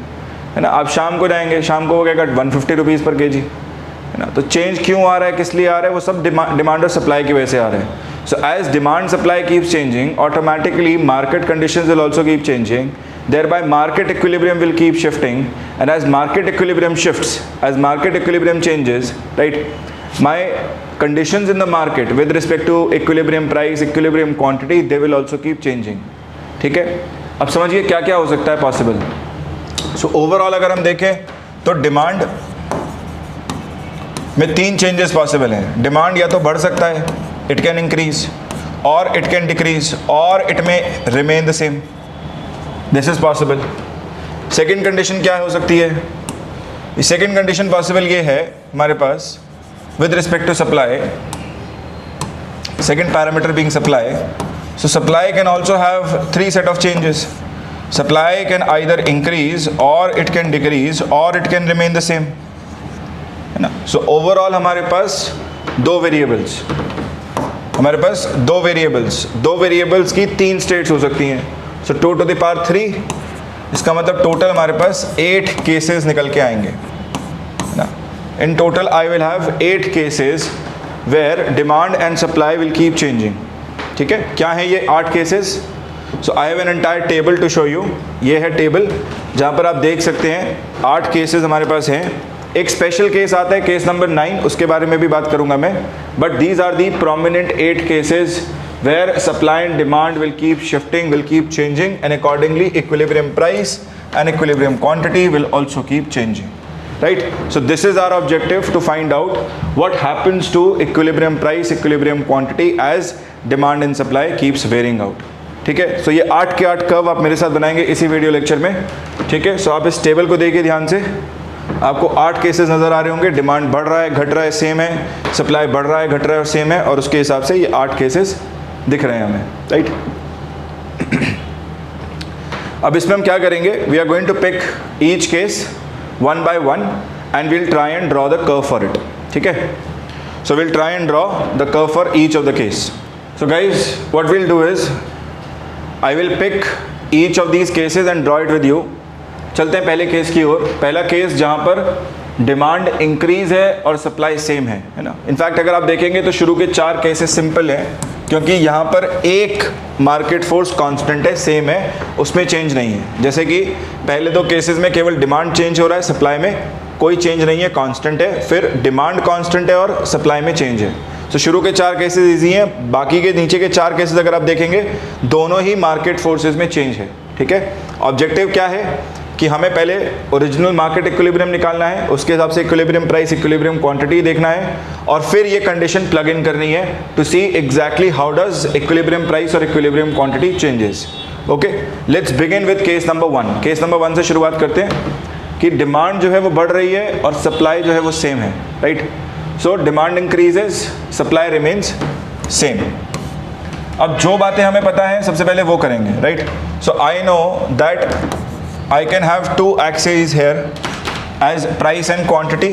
है ना। आप शाम को जाएंगे, शाम को वो कहेगा 150 रुपीज़ पर के जी, है ना। तो चेंज क्यों आ रहा है, किस लिए आ रहा है, वो सब डिमांड और सप्लाई की वजह से आ रहा है। So as demand supply keeps changing, automatically market conditions will also keep changing, thereby market equilibrium will keep shifting, and as market equilibrium shifts, as market equilibrium changes, right, my conditions in the market with respect to equilibrium price, equilibrium quantity, they will also keep changing. ठीक है, अब समझिए क्या क्या हो सकता है possible. So overall अगर हम देखें तो डिमांड में 3 चेंजेस पॉसिबल हैं। डिमांड या तो बढ़ सकता है, इट कैन इंक्रीज, और इट कैन डिक्रीज, और it may remain the same, this is possible. Second condition क्या हो सकती है, सेकेंड कंडीशन पॉसिबल ये है हमारे पास with respect to supply, second parameter being supply. So supply can also have 3 set of changes. Supply can either increase, और it can decrease, और it can remain the same, है ना। So overall हमारे पास 2 variables, हमारे पास 2 variables की 3 states हो सकती हैं। सो 2 to the power 3, इसका मतलब टोटल हमारे पास 8 केसेस निकल के आएंगे ना। In total I will have 8 cases where demand and supply will keep changing. ठीक है, क्या है ये 8 cases? So I have an entire table to show you. ये है टेबल जहाँ पर आप देख सकते हैं 8 केसेस हमारे पास हैं। एक स्पेशल केस आता है, केस नंबर 9, उसके बारे में भी बात करूंगा मैं। But these are the prominent 8 cases where supply and demand will keep shifting, will keep changing, and accordingly equilibrium price and equilibrium quantity will also keep changing, right? So this is our objective, to find out what happens to equilibrium price, equilibrium quantity as demand and supply keeps varying out. ठीक है, so ये 8 के 8 curve आप मेरे साथ बनाएंगे इसी video lecture में। ठीक है, so आप इस टेबल को देखिए ध्यान से, आपको 8 केसेस नज़र आ रहे होंगे। डिमांड बढ़ रहा है, घट रहा है, सेम है, सप्लाई बढ़ रहा है, घट रहा है और सेम है, और उसके हिसाब से ये 8 केसेस दिख रहे हैं हमें, राइट। अब इसमें हम क्या करेंगे, we are going to pick each case 1 by 1 and we'll try and draw the curve for it. ठीक है, so we'll try and draw the curve for each of the case. So guys what we'll do is I will pick each of these cases and draw it with you. चलते हैं पहले case की ओर। पहला case जहाँ पर demand increase है और supply same है ना। इनफैक्ट अगर आप देखेंगे तो शुरू के 4 केसेस सिंपल हैं, क्योंकि यहाँ पर एक मार्केट फोर्स कांस्टेंट है, सेम है, उसमें चेंज नहीं है। जैसे कि पहले 2 केसेस में केवल डिमांड चेंज हो रहा है, सप्लाई में कोई चेंज नहीं है, कांस्टेंट है। फिर डिमांड कांस्टेंट है और सप्लाई में चेंज है। तो शुरू के 4 केसेस इजी हैं, बाकी के नीचे के 4 केसेस अगर आप देखेंगे दोनों ही मार्केट फोर्सेस में चेंज है। ठीक है, ऑब्जेक्टिव क्या है कि हमें पहले ओरिजिनल मार्केट इक्विलिब्रियम निकालना है, उसके हिसाब से इक्विलिब्रियम प्राइस, इक्विलिब्रियम क्वांटिटी देखना है, और फिर ये कंडीशन प्लग इन करनी है to see exactly how does equilibrium price और equilibrium quantity changes. Okay, let's begin with case number 1। Case number 1 से शुरुआत करते हैं कि डिमांड जो है वो बढ़ रही है और सप्लाई जो है वो सेम है, right. So demand increases, supply remains same. अब जो बातें हमें पता है सबसे पहले वो करेंगे, right. So I know that I can have 2 axes here as price and quantity.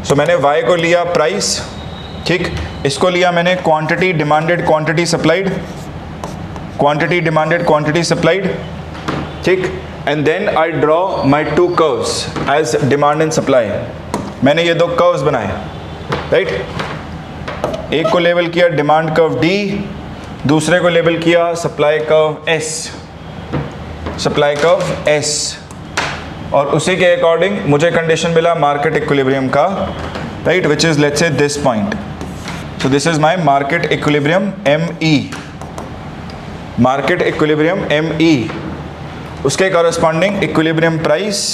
So मैंने y को लिया प्राइस, ठीक, इसको लिया मैंने quantity, demanded quantity supplied, quantity demanded quantity supplied, ठीक, and then I draw my 2 curves as demand and supply. मैंने ये 2 कर्व्स बनाए, राइट। एक को लेबल किया डिमांड कर्व D, दूसरे को लेबल किया supply curve S, supply curve S, और उसी के अकॉर्डिंग मुझे कंडीशन मिला मार्केट इक्विलिब्रियम का, right, which is let's say this point. So this is my market equilibrium ME, market equilibrium ME। उसके corresponding equilibrium price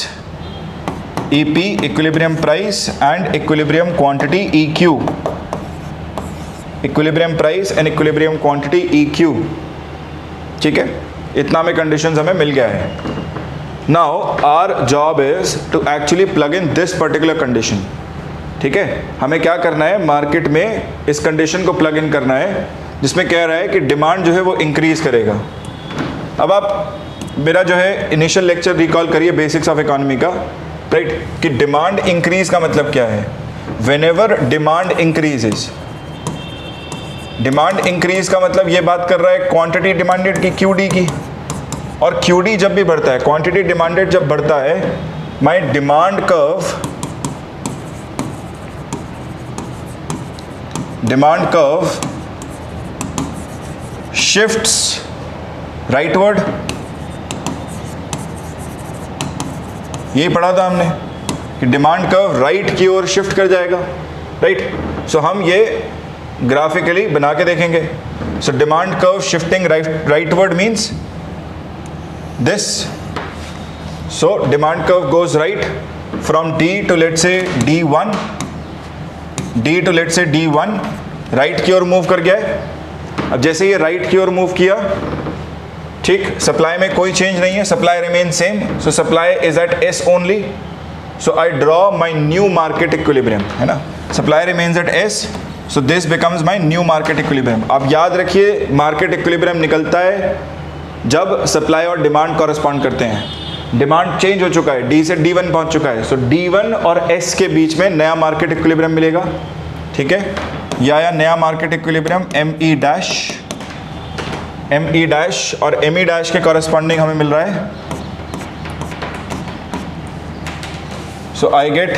EP equilibrium price and equilibrium quantity EQ, equilibrium price and equilibrium quantity EQ, ठीक है, इतना में conditions हमें मिल गया है. Now our job is to actually plug in this particular condition. ठीक है, हमें क्या करना है, मार्केट में इस कंडीशन को प्लग इन करना है जिसमें कह रहा है कि डिमांड जो है वो इंक्रीज करेगा. अब आप मेरा जो है इनिशियल लेक्चर रिकॉल करिए बेसिक्स ऑफ इकोनॉमी का, राइट, कि डिमांड इंक्रीज का मतलब क्या है. Whenever demand increases, demand increase का मतलब ये बात कर रहा है क्वांटिटी डिमांडेड की, QD की, और QD जब भी बढ़ता है, क्वांटिटी डिमांडेड जब बढ़ता है, my demand curve shifts rightward. यही पढ़ा था हमने कि डिमांड कर्व राइट की ओर शिफ्ट कर जाएगा, राइट. सो हम ये ग्राफिकली बना के देखेंगे. सो demand curve shifting rightward means this. So demand curve goes right from D to let's say D1, D to let's say D1, right की ओर मूव कर गया है. अब जैसे ये राइट की ओर मूव किया, ठीक, सप्लाई में कोई चेंज नहीं है, supply remain same. So supply is at S only. So I draw my new market equilibrium, है ना. Supply remains at S, so this becomes my new market equilibrium. अब याद रखिए मार्केट इक्विलिब्रियम निकलता है जब सप्लाई और डिमांड कॉरेस्पॉन्ड करते हैं. डिमांड चेंज हो चुका है, D से D1 पहुंच चुका है. सो D1 और S के बीच में नया मार्केट इक्विलिब्रियम मिलेगा. ठीक है, या नया मार्केट इक्विलिब्रियम ME डैश और ME डैश के कॉरेस्पॉन्डिंग हमें मिल रहा है. So I get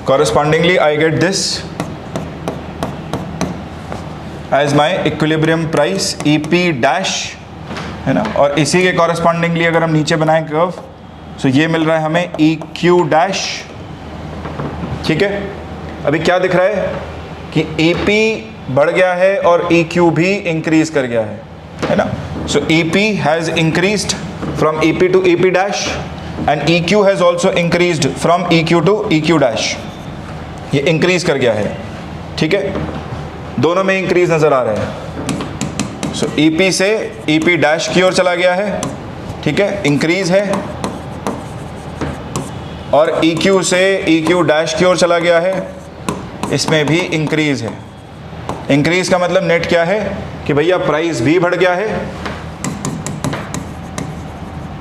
correspondingly I get this as my equilibrium price EP dash, है ना. और इसी के correspondingly अगर हम नीचे बनाएं कर्व, so ये मिल रहा है हमें EQ dash. ठीक है, अभी क्या दिख रहा है कि EP बढ़ गया है और EQ भी इंक्रीज कर गया है ना. सो EP has increased from EP to EP dash and EQ has also increased from EQ to EQ dash. ये इंक्रीज कर गया है. ठीक है, दोनों में इंक्रीज नजर आ रहा है. सो EP से EP डैश की ओर चला गया है. ठीक है, इंक्रीज है. और EQ से EQ डैश की ओर चला गया है, इसमें भी इंक्रीज है. इंक्रीज का मतलब नेट क्या है कि भैया प्राइस भी बढ़ गया है,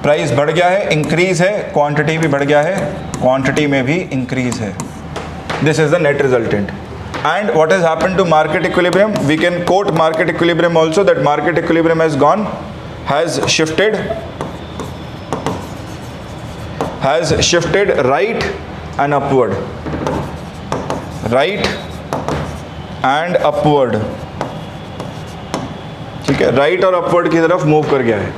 प्राइस बढ़ गया है, इंक्रीज है, क्वांटिटी भी बढ़ गया है, क्वांटिटी में भी इंक्रीज है. This is the net resultant. And what has happened to market equilibrium? We can quote market equilibrium also, that market equilibrium has shifted right and upward. Right and upward. ठीक है, right और upward की तरफ move कर गया है.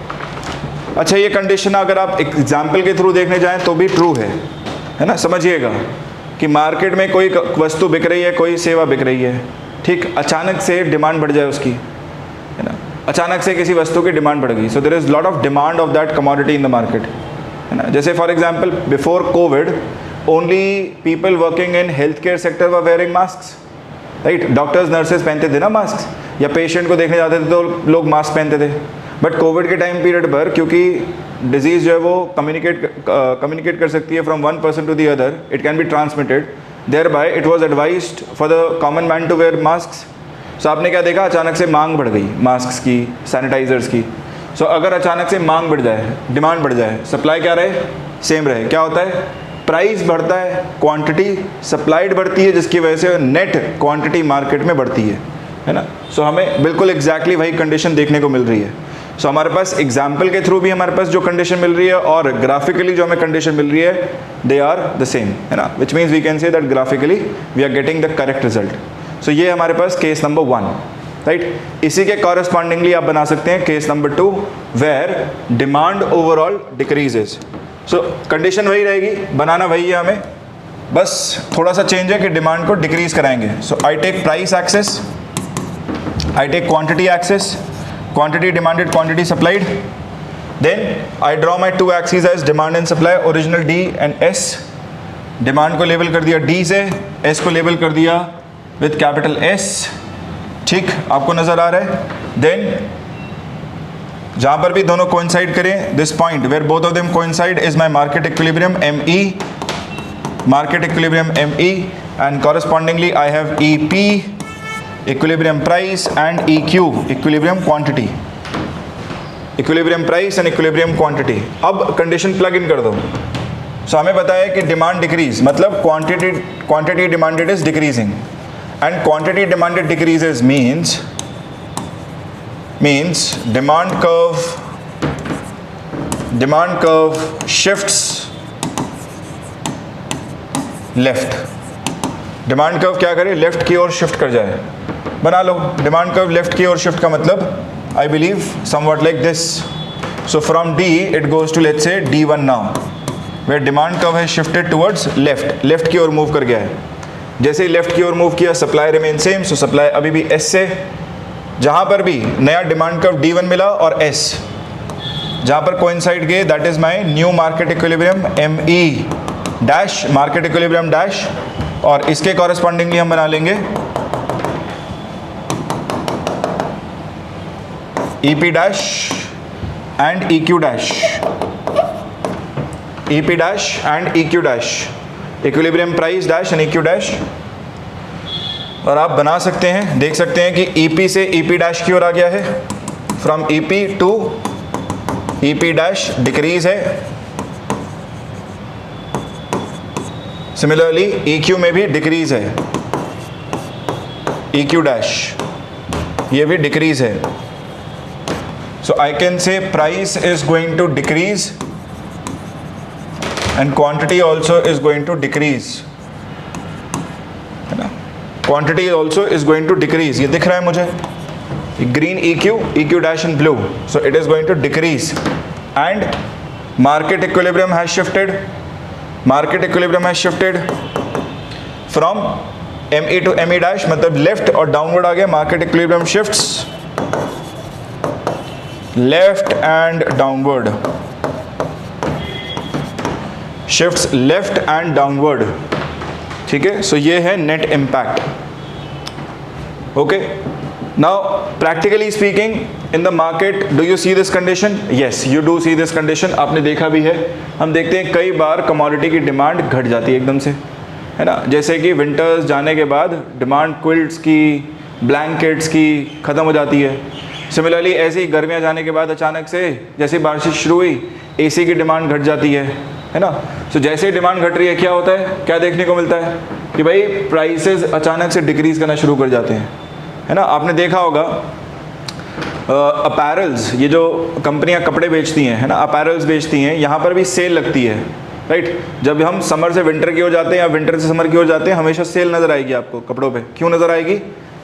अच्छा, ये कंडीशन अगर आप एग्जाम्पल के थ्रू देखने जाएं तो भी ट्रू है ना. समझिएगा कि मार्केट में कोई वस्तु बिक रही है, कोई सेवा बिक रही है, ठीक, अचानक से डिमांड बढ़ जाए उसकी, है ना. अचानक से किसी वस्तु की डिमांड बढ़ गई, so there is lot of demand of that commodity in the market, है ना. जैसे for example before Covid only people working in health care sector were wearing masks, right. Doctors nurses पहनते थे ना मास्क, या patient को देखने जाते थे तो लोग मास्क पहनते थे. बट कोविड के टाइम पीरियड पर क्योंकि डिजीज़ जो है वो कम्युनिकेट कर सकती है from one person to the other, it can be transmitted, thereby it was advised for the common man to wear masks. So आपने क्या देखा, अचानक से मांग बढ़ गई मास्क्स की, सैनिटाइजर्स की. सो अगर अचानक से मांग बढ़ जाए, डिमांड बढ़ जाए, सप्लाई क्या रहे, सेम रहे, क्या होता है, प्राइस बढ़ता है, क्वांटिटी सप्लाइड बढ़ती है, जिसकी वजह से नेट क्वांटिटी मार्केट में बढ़ती है ना. सो हमें बिल्कुल एग्जैक्टली वही कंडीशन देखने को मिल रही है. सो हमारे पास एग्जाम्पल के थ्रू भी हमारे पास जो कंडीशन मिल रही है और ग्राफिकली जो हमें कंडीशन मिल रही है, दे आर द सेम, है ना. Which means we can say that graphically we are getting the correct result. So ये हमारे पास केस नंबर 1, राइट. इसी के कॉरेस्पॉन्डिंगली आप बना सकते हैं case number 2 where demand overall decreases. So condition वही रहेगी, बनाना वही है हमें, बस थोड़ा सा चेंज है कि डिमांड को डिक्रीज कराएंगे. So I take price axis, I take quantity axis, quantity demanded, quantity supplied. Then I draw my two axes as demand and supply, original D and S. Demand को label कर दिया D से, S को label कर दिया with capital S. ठीक, आपको नज़र आ रहा है. देन जहाँ पर भी दोनों कोइंसाइड करें, this point where both of them coincide is my market equilibrium ME, market equilibrium ME, and correspondingly I have EP, equilibrium price, and EQ, equilibrium quantity. Equilibrium price and equilibrium quantity. अब condition plug in कर दो. So हमें पता है कि demand decrease मतलब quantity demanded is decreasing, and quantity demanded decreases means demand curve shifts left. Demand curve क्या करे, लेफ्ट की ओर शिफ्ट कर जाए. बना लो. डिमांड कर्व लेफ्ट की ओर शिफ्ट का मतलब I believe something like this. So from D it goes to let's say D1 now, where demand curve है शिफ्टेड टुवर्ड्स लेफ्ट, लेफ्ट की ओर मूव कर गया है. जैसे ही लेफ्ट की ओर मूव किया, supply remain same. So supply अभी भी S से, जहाँ पर भी नया डिमांड कर्व D1 मिला और S जहाँ पर कोइंसाइड गए, that is my new market equilibrium ME dash, market equilibrium dash, और इसके कॉरेस्पॉन्डिंगली हम बना लेंगे EP dash and EQ dash, EP dash and EQ dash, equilibrium price dash and EQ dash. और आप बना सकते हैं, देख सकते हैं कि EP से EP डैश की ओर आ गया है. From EP to EP dash decrease है. सिमिलरली EQ में भी डिक्रीज है, EQ डैश ये भी डिक्रीज है. So I can say price is going to decrease and quantity also is going to decrease. Quantity also is going to decrease. ये दिख रहा है मुझे, green EQ dash in blue. So it is going to decrease. And market equilibrium has shifted. Market equilibrium has shifted from ME to ME dash, मतलब left और downward आ गया. Market equilibrium shifts left and downward. Shifts left and downward. ठीक है. So ये है net impact. Okay, now practically speaking in the market do you see this condition? Yes, you do see this condition. आपने देखा भी है. हम देखते हैं कई बार कमोडिटी की डिमांड घट जाती है एकदम से, है ना. जैसे कि विंटर्स जाने के बाद डिमांड क्विल्ट्स की, ब्लैंकेट्स की ख़त्म हो जाती है. सिमिलरली ऐसे ही गर्मियाँ जाने के बाद अचानक से जैसे बारिश शुरू हुई, AC की डिमांड घट जाती है ना. सो जैसे ही डिमांड घट रही है, क्या होता है, क्या देखने को मिलता है कि भाई प्राइसेस अचानक से डिक्रीज करना शुरू कर जाते हैं, है ना. आपने देखा होगा अपैरल्स, ये जो कंपनियां कपड़े बेचती हैं, है ना, अपैरल्स बेचती हैं, यहाँ पर भी सेल लगती है, राइट. जब हम समर से विंटर की ओर जाते हैं या विंटर से समर की ओर जाते हैं, हमेशा सेल नज़र आएगी आपको कपड़ों पे. क्यों नज़र आएगी?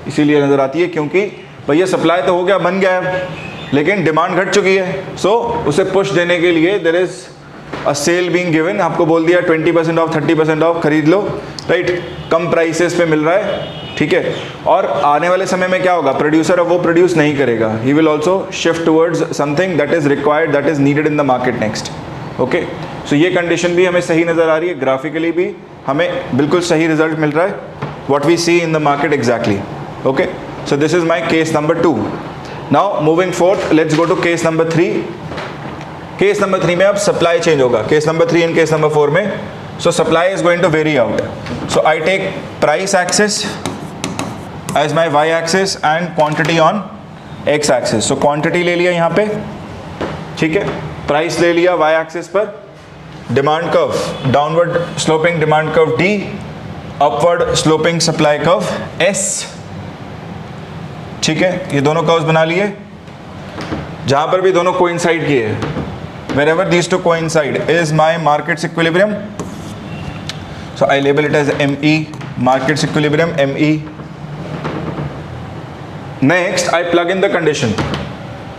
इसीलिए नज़र आती है क्योंकि भैया सप्लाई तो हो गया, बन गया है, लेकिन डिमांड घट चुकी है. सो उसे पुश देने के लिए there is a sale being given. आपको बोल दिया 20% ऑफ, 30% ऑफ, खरीद लो, राइट. कम प्राइसेस पे मिल रहा है, ठीक है. और आने वाले समय में क्या होगा, प्रोड्यूसर अब वो प्रोड्यूस नहीं करेगा. He will also shift towards something that is required, that is needed in the market next. Okay, so ये कंडीशन भी हमें सही नज़र आ रही है. ग्राफिकली भी हमें बिल्कुल सही रिजल्ट मिल रहा है, what we see in the market exactly. Okay, so this is my case number 2. Now moving forth, let's go to case number 3. Case number 3 में अब सप्लाई चेंज होगा. Case number 3 and case number 4 में, so supply is going to vary out. So I take price axis as my y axis and quantity on x axis. So quantity ले लिया यहाँ पे, ठीक है. प्राइस ले लिया वाई एक्सिस पर. Demand curve downward sloping demand curve D, upward sloping supply curve S, ठीक है. ये दोनों कर्व्स बना लिए. जहाँ पर भी दोनों कोइंसाइड किए, wherever these two coincide is my market's equilibrium. So I label it as ME, market's equilibrium ME. Next I plug in the condition.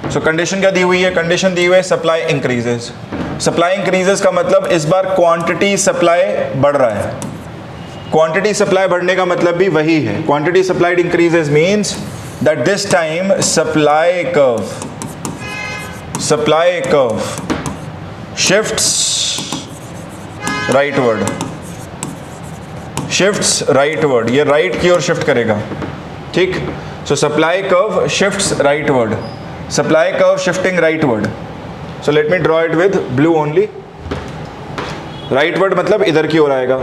So condition क्या दी हुई है? condition दी हुई है supply increases. supply increases का मतलब इस बार quantity supply बढ़ रहा है. quantity supply बढ़ने का मतलब भी वही है. quantity supplied increases means that this time supply curve shifts rightward, ये राइट की ओर शिफ्ट करेगा, ठीक। सो supply curve shifts rightward, supply curve shifting rightward. So let me draw it with blue only. Rightward मतलब इधर की ओर आएगा।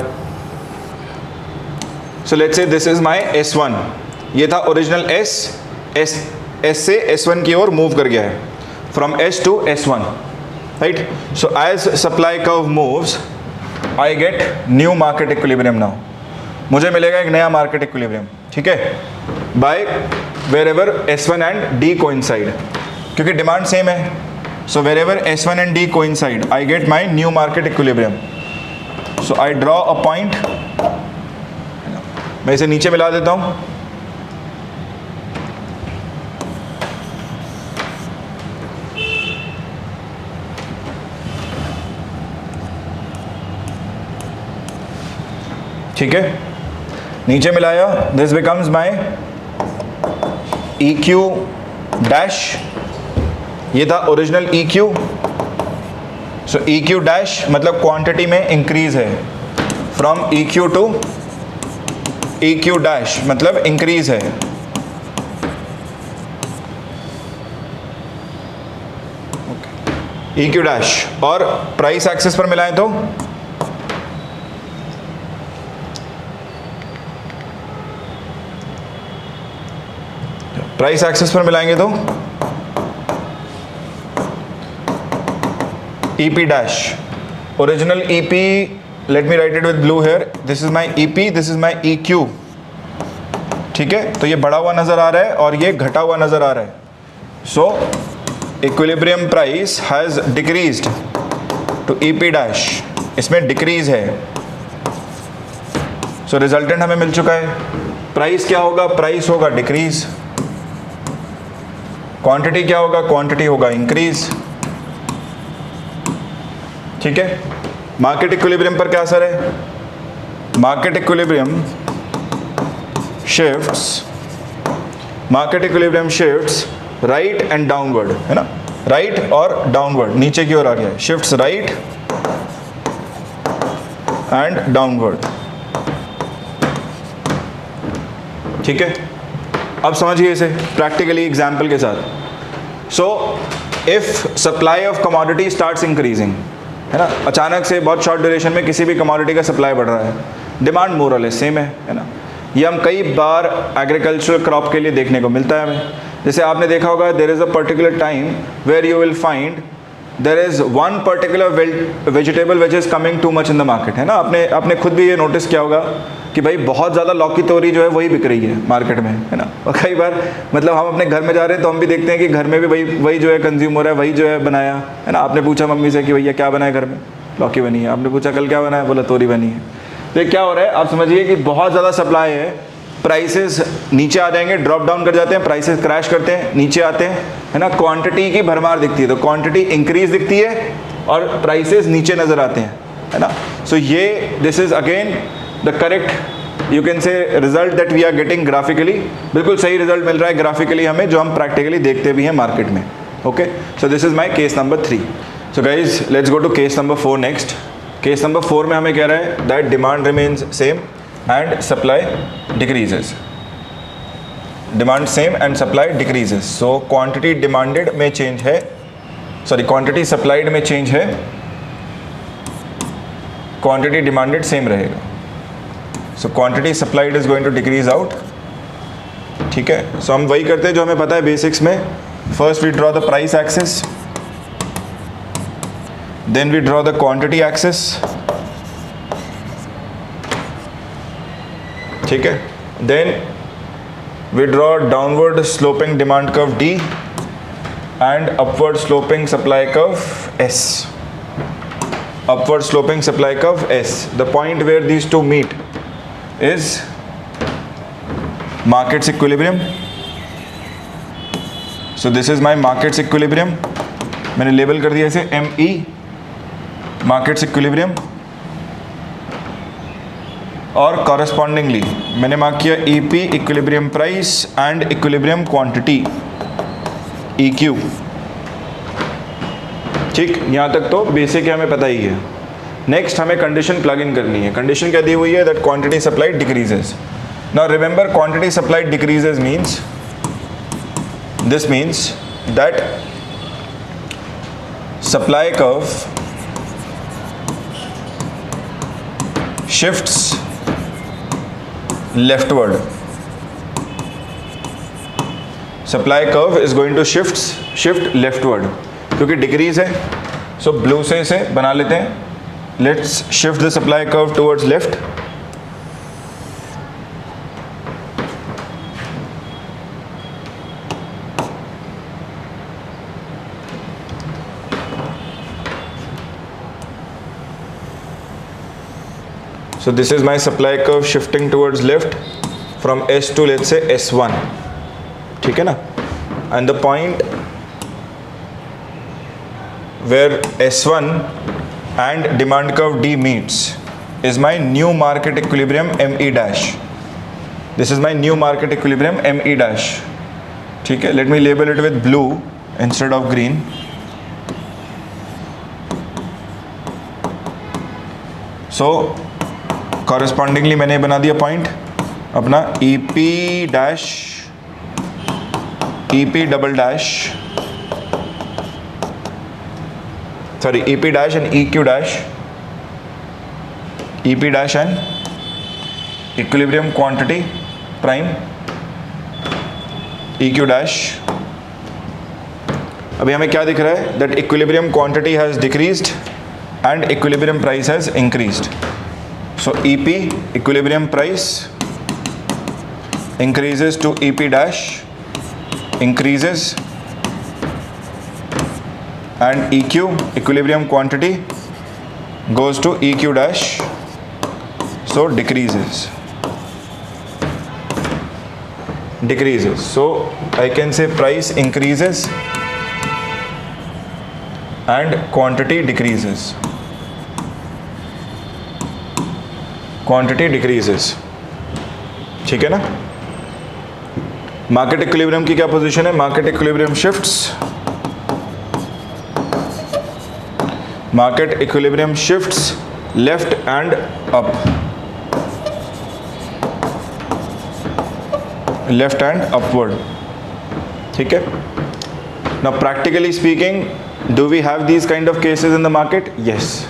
So let's say this is my S1, ये था ओरिजिनल S से S1 की ओर मूव कर गया है, from S to S1, right. So as supply curve moves I get new market equilibrium now, मुझे मिलेगा एक नया मार्केट इक्विलिब्रियम, ठीक है, by wherever S1 and D coincide, क्योंकि डिमांड सेम है। So wherever S1 and D coincide I get my new market equilibrium. So I draw a point, मैं इसे नीचे मिला देता हूं, ठीक है, नीचे मिलाया, this becomes my EQ dash, ये था original EQ। So EQ dash मतलब क्वांटिटी में इंक्रीज है, from EQ to EQ dash मतलब इंक्रीज है, EQ डैश। और प्राइस एक्सिस पर मिलाएं तो प्राइस एक्सिस पर मिलाएंगे तो EP dash, original EP, let me write it with blue here, this is my EP, this is my EQ, ठीक है। तो ये बढ़ा हुआ नजर आ रहा है और ये घटा हुआ नजर आ रहा है। So equilibrium price has decreased to EP dash, इसमें डिक्रीज है। सो रिजल्टेंट हमें मिल चुका है। प्राइस क्या होगा? प्राइस होगा डिक्रीज। क्वांटिटी क्या होगा? क्वांटिटी होगा इंक्रीज, ठीक है। मार्केट इक्विलिब्रियम पर क्या असर है? Market equilibrium shifts right and downward, है ना, राइट और डाउनवर्ड, नीचे की ओर आ गया है, शिफ्ट्स राइट एंड डाउनवर्ड, ठीक है। अब समझिए इसे प्रैक्टिकली एग्जाम्पल के साथ। So if supply of commodity starts increasing, है ना, अचानक से बहुत शॉर्ट ड्यूरेशन में किसी भी कमोडिटी का सप्लाई बढ़ रहा है, डिमांड मोर और लेस सेम है ना। ये हम कई बार एग्रीकल्चरल क्रॉप के लिए देखने को मिलता है हमें। जैसे आपने देखा होगा, there is a particular time where you will find there is one particular vegetable which is coming too much in the market, है ना। आपने खुद भी ये नोटिस किया होगा कि भाई बहुत ज़्यादा लौकी तोरी जो है वही बिक रही है मार्केट में, है ना। और कई बार मतलब हम अपने घर में जा रहे हैं तो हम भी देखते हैं कि घर में भी वही जो है कंज्यूम हो रहा है, वही जो है बनाया, है ना। आपने पूछा मम्मी से कि भैया क्या बनाया घर में? लौकी बनी है। आपने पूछा कल क्या बनाया? बोला तोरी बनी है। तो ये क्या हो रहा है? आप समझिए कि बहुत ज़्यादा सप्लाई है, प्राइसेस नीचे आ जाएंगे, ड्रॉप डाउन कर जाते हैं, प्राइसेस क्रैश करते हैं, नीचे आते हैं, है ना। क्वांटिटी की भरमार दिखती है, तो क्वांटिटी इंक्रीज दिखती है और प्राइसेस नीचे नज़र आते हैं, है ना। सो ये this is again the correct you can say result that we are getting graphically. बिल्कुल सही रिजल्ट मिल रहा है ग्राफिकली हमें, जो हम प्रैक्टिकली देखते भी हैं मार्केट में। Okay, so this is my case number 3। So guys let's go to case number 4 next. Case number 4 में हमें कह रहा है that demand remains same and supply decreases. Demand same and supply decreases. So quantity demanded में change है, sorry quantity supplied में change है, quantity demanded same रहेगा। So quantity supplied is going to decrease out, ठीक है। सो हम वही करते हैं जो हमें पता है बेसिक्स में। First we draw the price axis, then we draw the quantity axis, ठीक है। Then we draw downward sloping demand curve D and upward sloping supply curve S. Upward sloping supply curve S. The point where these two meet is market's equilibrium. So this is my market's equilibrium. मैंने label कर दिया इसे ME, market's equilibrium. और correspondingly मैंने mark किया EP equilibrium price and equilibrium quantity EQ। ठीक, यहाँ तक तो बेसिक है, हमें पता ही है। नेक्स्ट हमें कंडीशन प्लग इन करनी है। कंडीशन क्या दी हुई है? That quantity supplied decreases. Now remember quantity supplied decreases means, this means that supply curve shifts leftward. Supply curve is going to shift leftward क्योंकि डिक्रीज है। सो ब्लू से इसे बना लेते हैं। Let's shift the supply curve towards left. So this is my supply curve shifting towards left from S to let's say S1, ठीक है ना? And the point where S1 and demand curve D meets is my new market equilibrium ME dash. This is my new market equilibrium ME dash. ठीक है? Let me label it with blue instead of green. So correspondingly मैंने बना दिया point अपना EP dash, EP double dash, sorry EP dash and EQ dash, EP dash and equilibrium quantity prime EQ dash. अभी हमें क्या दिख रहा है? That equilibrium quantity has decreased and equilibrium price has increased. So EP equilibrium price increases to EP dash increases and EQ equilibrium quantity goes to EQ dash, so decreases. So I can say price increases and quantity decreases. Quantity decreases, ठीक है ना? Market equilibrium की क्या position है? Market equilibrium shifts, market equilibrium shifts left and up, left and upward, ठीक है ना? Practically speaking, do we have these kind of cases in the market? Yes,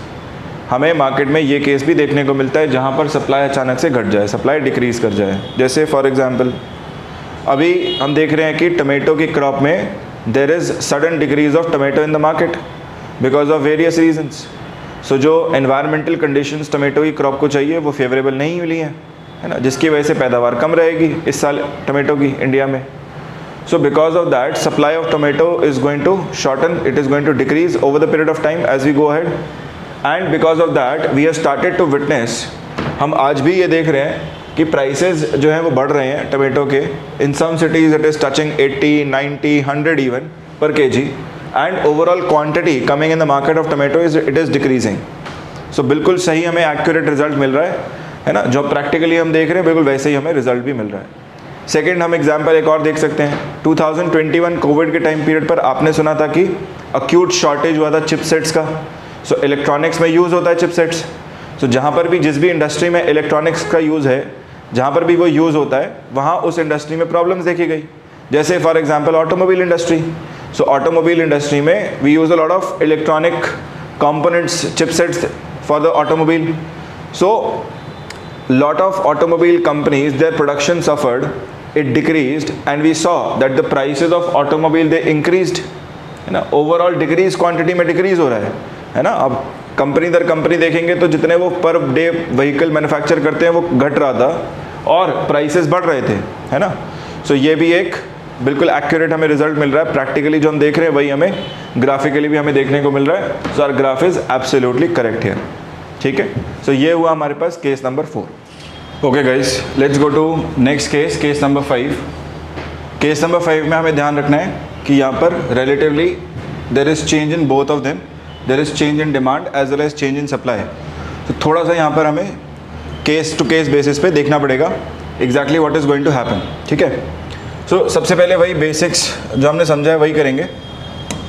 हमें मार्केट में ये केस भी देखने को मिलता है जहाँ पर सप्लाई अचानक से घट जाए, सप्लाई डिक्रीज़ कर जाए। जैसे फॉर एग्जांपल अभी हम देख रहे हैं कि टमेटो की क्रॉप में there is sudden decrease of tomato in the market because of various reasons. So जो एनवायरमेंटल कंडीशंस टमेटो की क्रॉप को चाहिए वो फेवरेबल नहीं मिली हैं, है ना, जिसकी वजह से पैदावार कम रहेगी इस साल टमेटो की इंडिया में। So because of that, supply of tomato is going to shorten, it is going to decrease over the period of time as we go ahead. And because of that, we have started to witness, हम आज भी ये देख रहे हैं कि prices जो हैं वो बढ़ रहे हैं टमेटो के। In some cities it is touching 80, 90, 100 even per kg, and overall quantity coming in the market of tomato it is decreasing. So बिल्कुल सही हमें accurate result मिल रहा है ना? जो practically हम देख रहे हैं बिल्कुल वैसे ही हमें result भी मिल रहा है। सेकेंड हम एग्जाम्पल एक और देख सकते हैं। 2021 कोविड के टाइम पीरियड पर आपने सुना था कि अक्यूट शॉर्टेज हुआ था चिपसेट्स का। सो इलेक्ट्रॉनिक्स में यूज़ होता है चिपसेट्स। सो जहाँ पर भी जिस भी इंडस्ट्री में इलेक्ट्रॉनिक्स का यूज़ है, जहाँ पर भी वो यूज़ होता है वहाँ उस इंडस्ट्री में प्रॉब्लम्स देखी गई। जैसे for example automobile industry. So automobile industry में we use a lot of electronic components, chipsets for the automobile. So lot of automobile companies, their production suffered, it decreased, and we saw that the prices of automobile they increased, है ना? overall decrease quantity में decrease हो रहा है ना? अब company दर company देखेंगे तो जितने वो पर डे व्हीकल मैन्युफैक्चर करते हैं वो घट रहा था और प्राइसेस बढ़ रहे थे, है ना? सो ये भी एक बिल्कुल एक्यूरेट हमें रिजल्ट मिल रहा है। प्रैक्टिकली जो हम देख रहे हैं वही हमें ग्राफिकली भी हमें देखने को मिल रहा है। So our graph is absolutely correct here, ठीक है? सो ये हुआ हमारे पास case number 4। Okay guys, let's go to next case, case number 5। Case number 5 में हमें ध्यान रखना है कि यहाँ पर relatively there is change in both of them, there is change in demand as well as change in supply. तो थोड़ा सा यहाँ पर हमें केस टू केस बेसिस पे देखना पड़ेगा exactly what is going to happen, ठीक है। सो सबसे पहले वही बेसिक्स जो हमने समझा है वही करेंगे।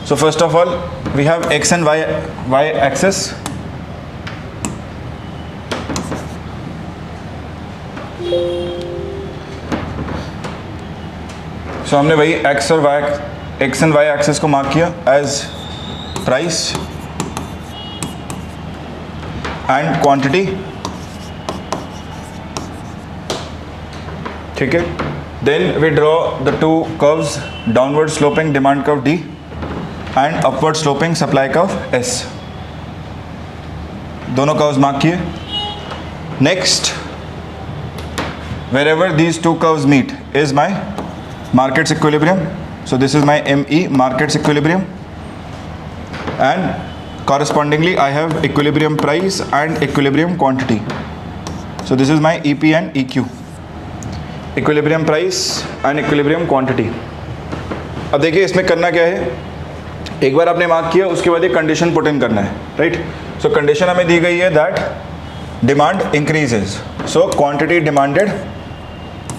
So first of all we have X and Y axis. So हमने वही एक्स एंड वाई एक्सेस को मार्क किया एज प्राइस एंड क्वांटिटी, ठीक है। Then we draw the two curves, downward sloping demand curve D and upward sloping supply curve S. दोनों curves mark किए। Next, wherever these two curves meet is my market's equilibrium. So this is my ME, market's equilibrium, and correspondingly I have equilibrium price and equilibrium quantity. So this is my EP and EQ, equilibrium price and equilibrium quantity. अब देखिए इसमें करना क्या है, एक बार आपने mark किया उसके बाद एक कंडीशन पुट इन करना है, राइट। सो कंडीशन हमें दी गई है that demand increases, so quantity demanded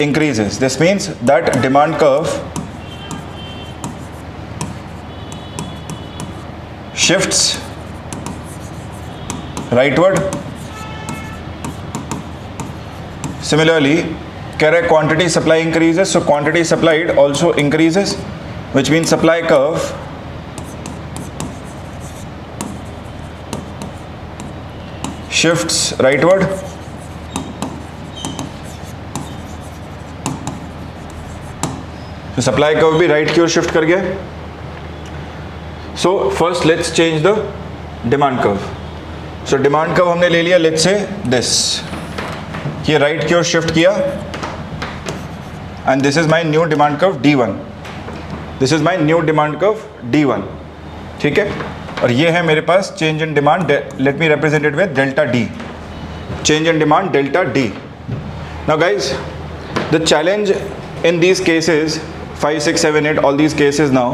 increases. This means that demand curve shifts rightward. Similarly, कह रहे quantity supply increases, so quantity supplied also increases, which means supply curve shifts rightward. तो supply curve भी right की ओर shift कर गया। So first let's change the demand curve. So demand curve हमने ले लिया, लेट्स से दिस, ये राइट की ओर शिफ्ट किया and this is my new demand curve D1, this is my new demand curve D1, ठीक है। और ये है मेरे पास change in demand, let me represent it with delta D, change in demand delta D। Now guys the challenge in these cases 5, 6, 7, 8, all these cases now,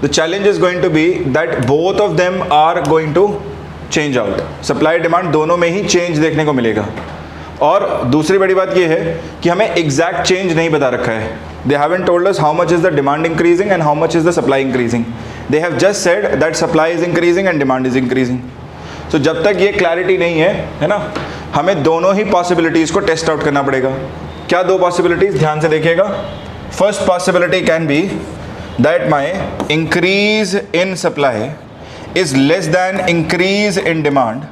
the challenge is going to be that both of them are going to change out. Supply demand दोनों में ही change देखने को मिलेगा। और दूसरी बड़ी बात ये है कि हमें exact change नहीं बता रखा है। They haven't told us how much is the demand increasing and how much is the supply increasing. They have just said that supply is increasing and demand is increasing. So जब तक ये clarity नहीं है ना, हमें दोनों ही possibilities को test out करना पड़ेगा। क्या दो possibilities, ध्यान से देखिएगा। First possibility can be that my increase in supply is less than increase in demand.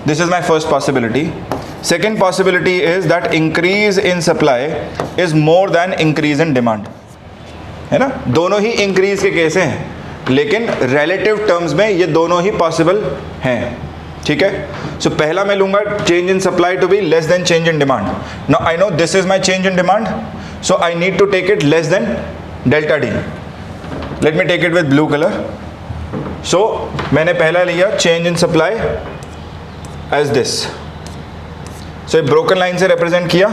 This is my first possibility. Second possibility is that increase in supply is more than increase in demand. है ना, दोनों ही increase के case हैं, लेकिन relative terms में ये दोनों ही possible हैं, ठीक है। सो पहला मैं लूंगा change in supply to be less than change in demand. Now I know this is my change in demand, so I need to take it less than delta D. Let me take it with blue colour. So मैंने पहला लिया change in supply as this, so ये broken line से represent किया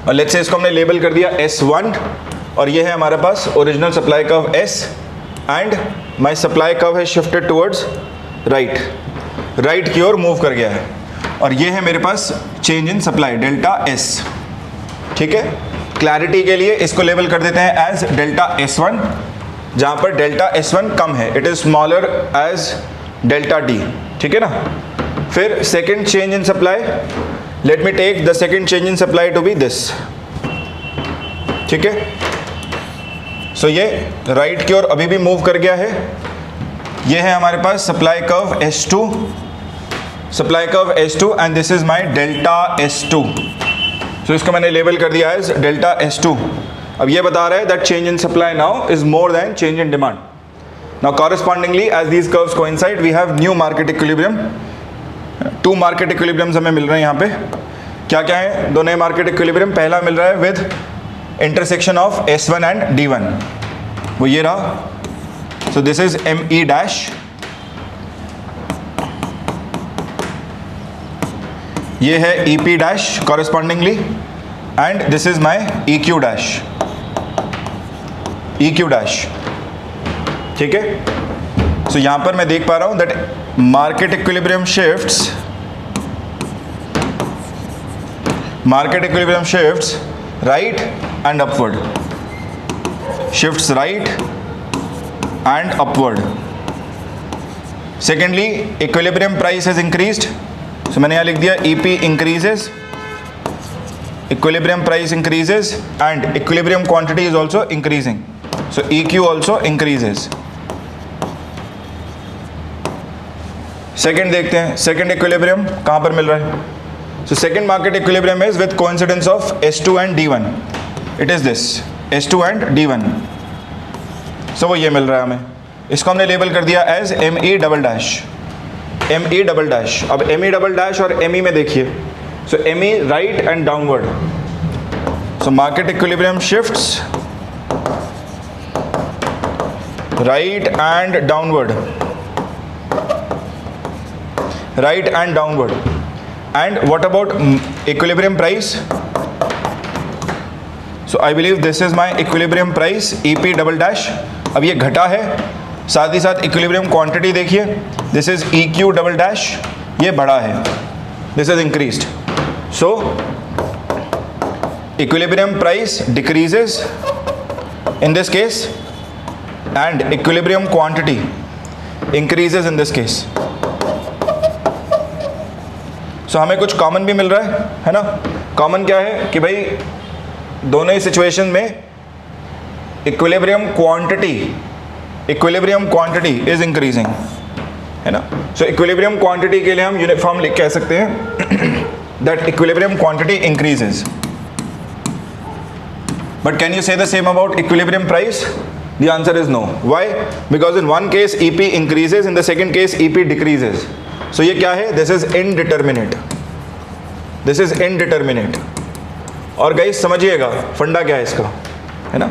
और let's say इसको हमने label कर दिया S1 और ये है हमारे पास original supply curve S and my supply curve है शिफ्टेड टुवर्ड्स राइट की ओर मूव कर गया है और ये है मेरे पास change in supply delta S, ठीक है। क्लैरिटी के लिए इसको लेबल कर देते हैं एज डेल्टा S1, जहाँ पर डेल्टा S1 कम है, it is smaller as delta D, ठीक है ना। फिर second change in supply, let me take the second change in supply to be this, ठीक है। सो ये राइट की ओर अभी भी मूव कर गया है। ये है हमारे पास supply curve S2, supply curve S2 and this is my delta S2। So इसको मैंने लेबल कर दिया एज डेल्टा S2। अब ये बता रहा है that change in supply now is more than change in demand. Now correspondingly as these curves coincide we have new market equilibrium. Two market equilibriums हमें मिल रहे हैं यहाँ पे। क्या क्या है दो नए मार्केट इक्विलिब्रियम? पहला मिल रहा है with intersection of S1 and D1, वो ये रहा। सो दिस इज ME डैश, ये है EP dash correspondingly and this is my EQ dash, EQ dash, ठीक है। सो यहां पर मैं देख पा रहा हूं that market equilibrium shifts market equilibrium shifts right and upward, shifts right and upward. Secondly, equilibrium price has increased, so मैंने यहाँ लिख दिया EP increases, equilibrium price increases and equilibrium quantity is also increasing, so EQ also increases. Second देखते हैं, second equilibrium कहाँ पर मिल रहा है. So second market equilibrium is with coincidence of S2 and D1. It is this S2 and D1. सो वो ये मिल रहा है हमें. इसको हमने लेबल कर दिया as ME double dash, ME double dash. अब ME डबल डैश और ME में देखिए, so ME right and downward. So market equilibrium shifts right and downward, right and downward. And what about equilibrium price? So I believe this is my equilibrium price EP double dash. अब ये घटा है, साथ ही साथ equilibrium quantity देखिए, this is EQ double dash, ये बढ़ा है, this is increased. So equilibrium price decreases in this case and equilibrium quantity increases in this case. सो हमें कुछ कॉमन भी मिल रहा है ना. कॉमन क्या है कि भाई दोनों ही सिचुएशन में इक्विलिब्रियम क्वांटिटी इज इंक्रीजिंग, है ना. सो इक्विलिब्रियम क्वांटिटी के लिए हम यूनिफॉर्म कह सकते हैं that equilibrium quantity increases. But can you say the same about equilibrium price? The answer is no. Why? Because in one case EP increases, in the second case EP decreases. So ये क्या है? This is indeterminate, this is indeterminate. और guys समझिएगा funda क्या है इसका, है ना.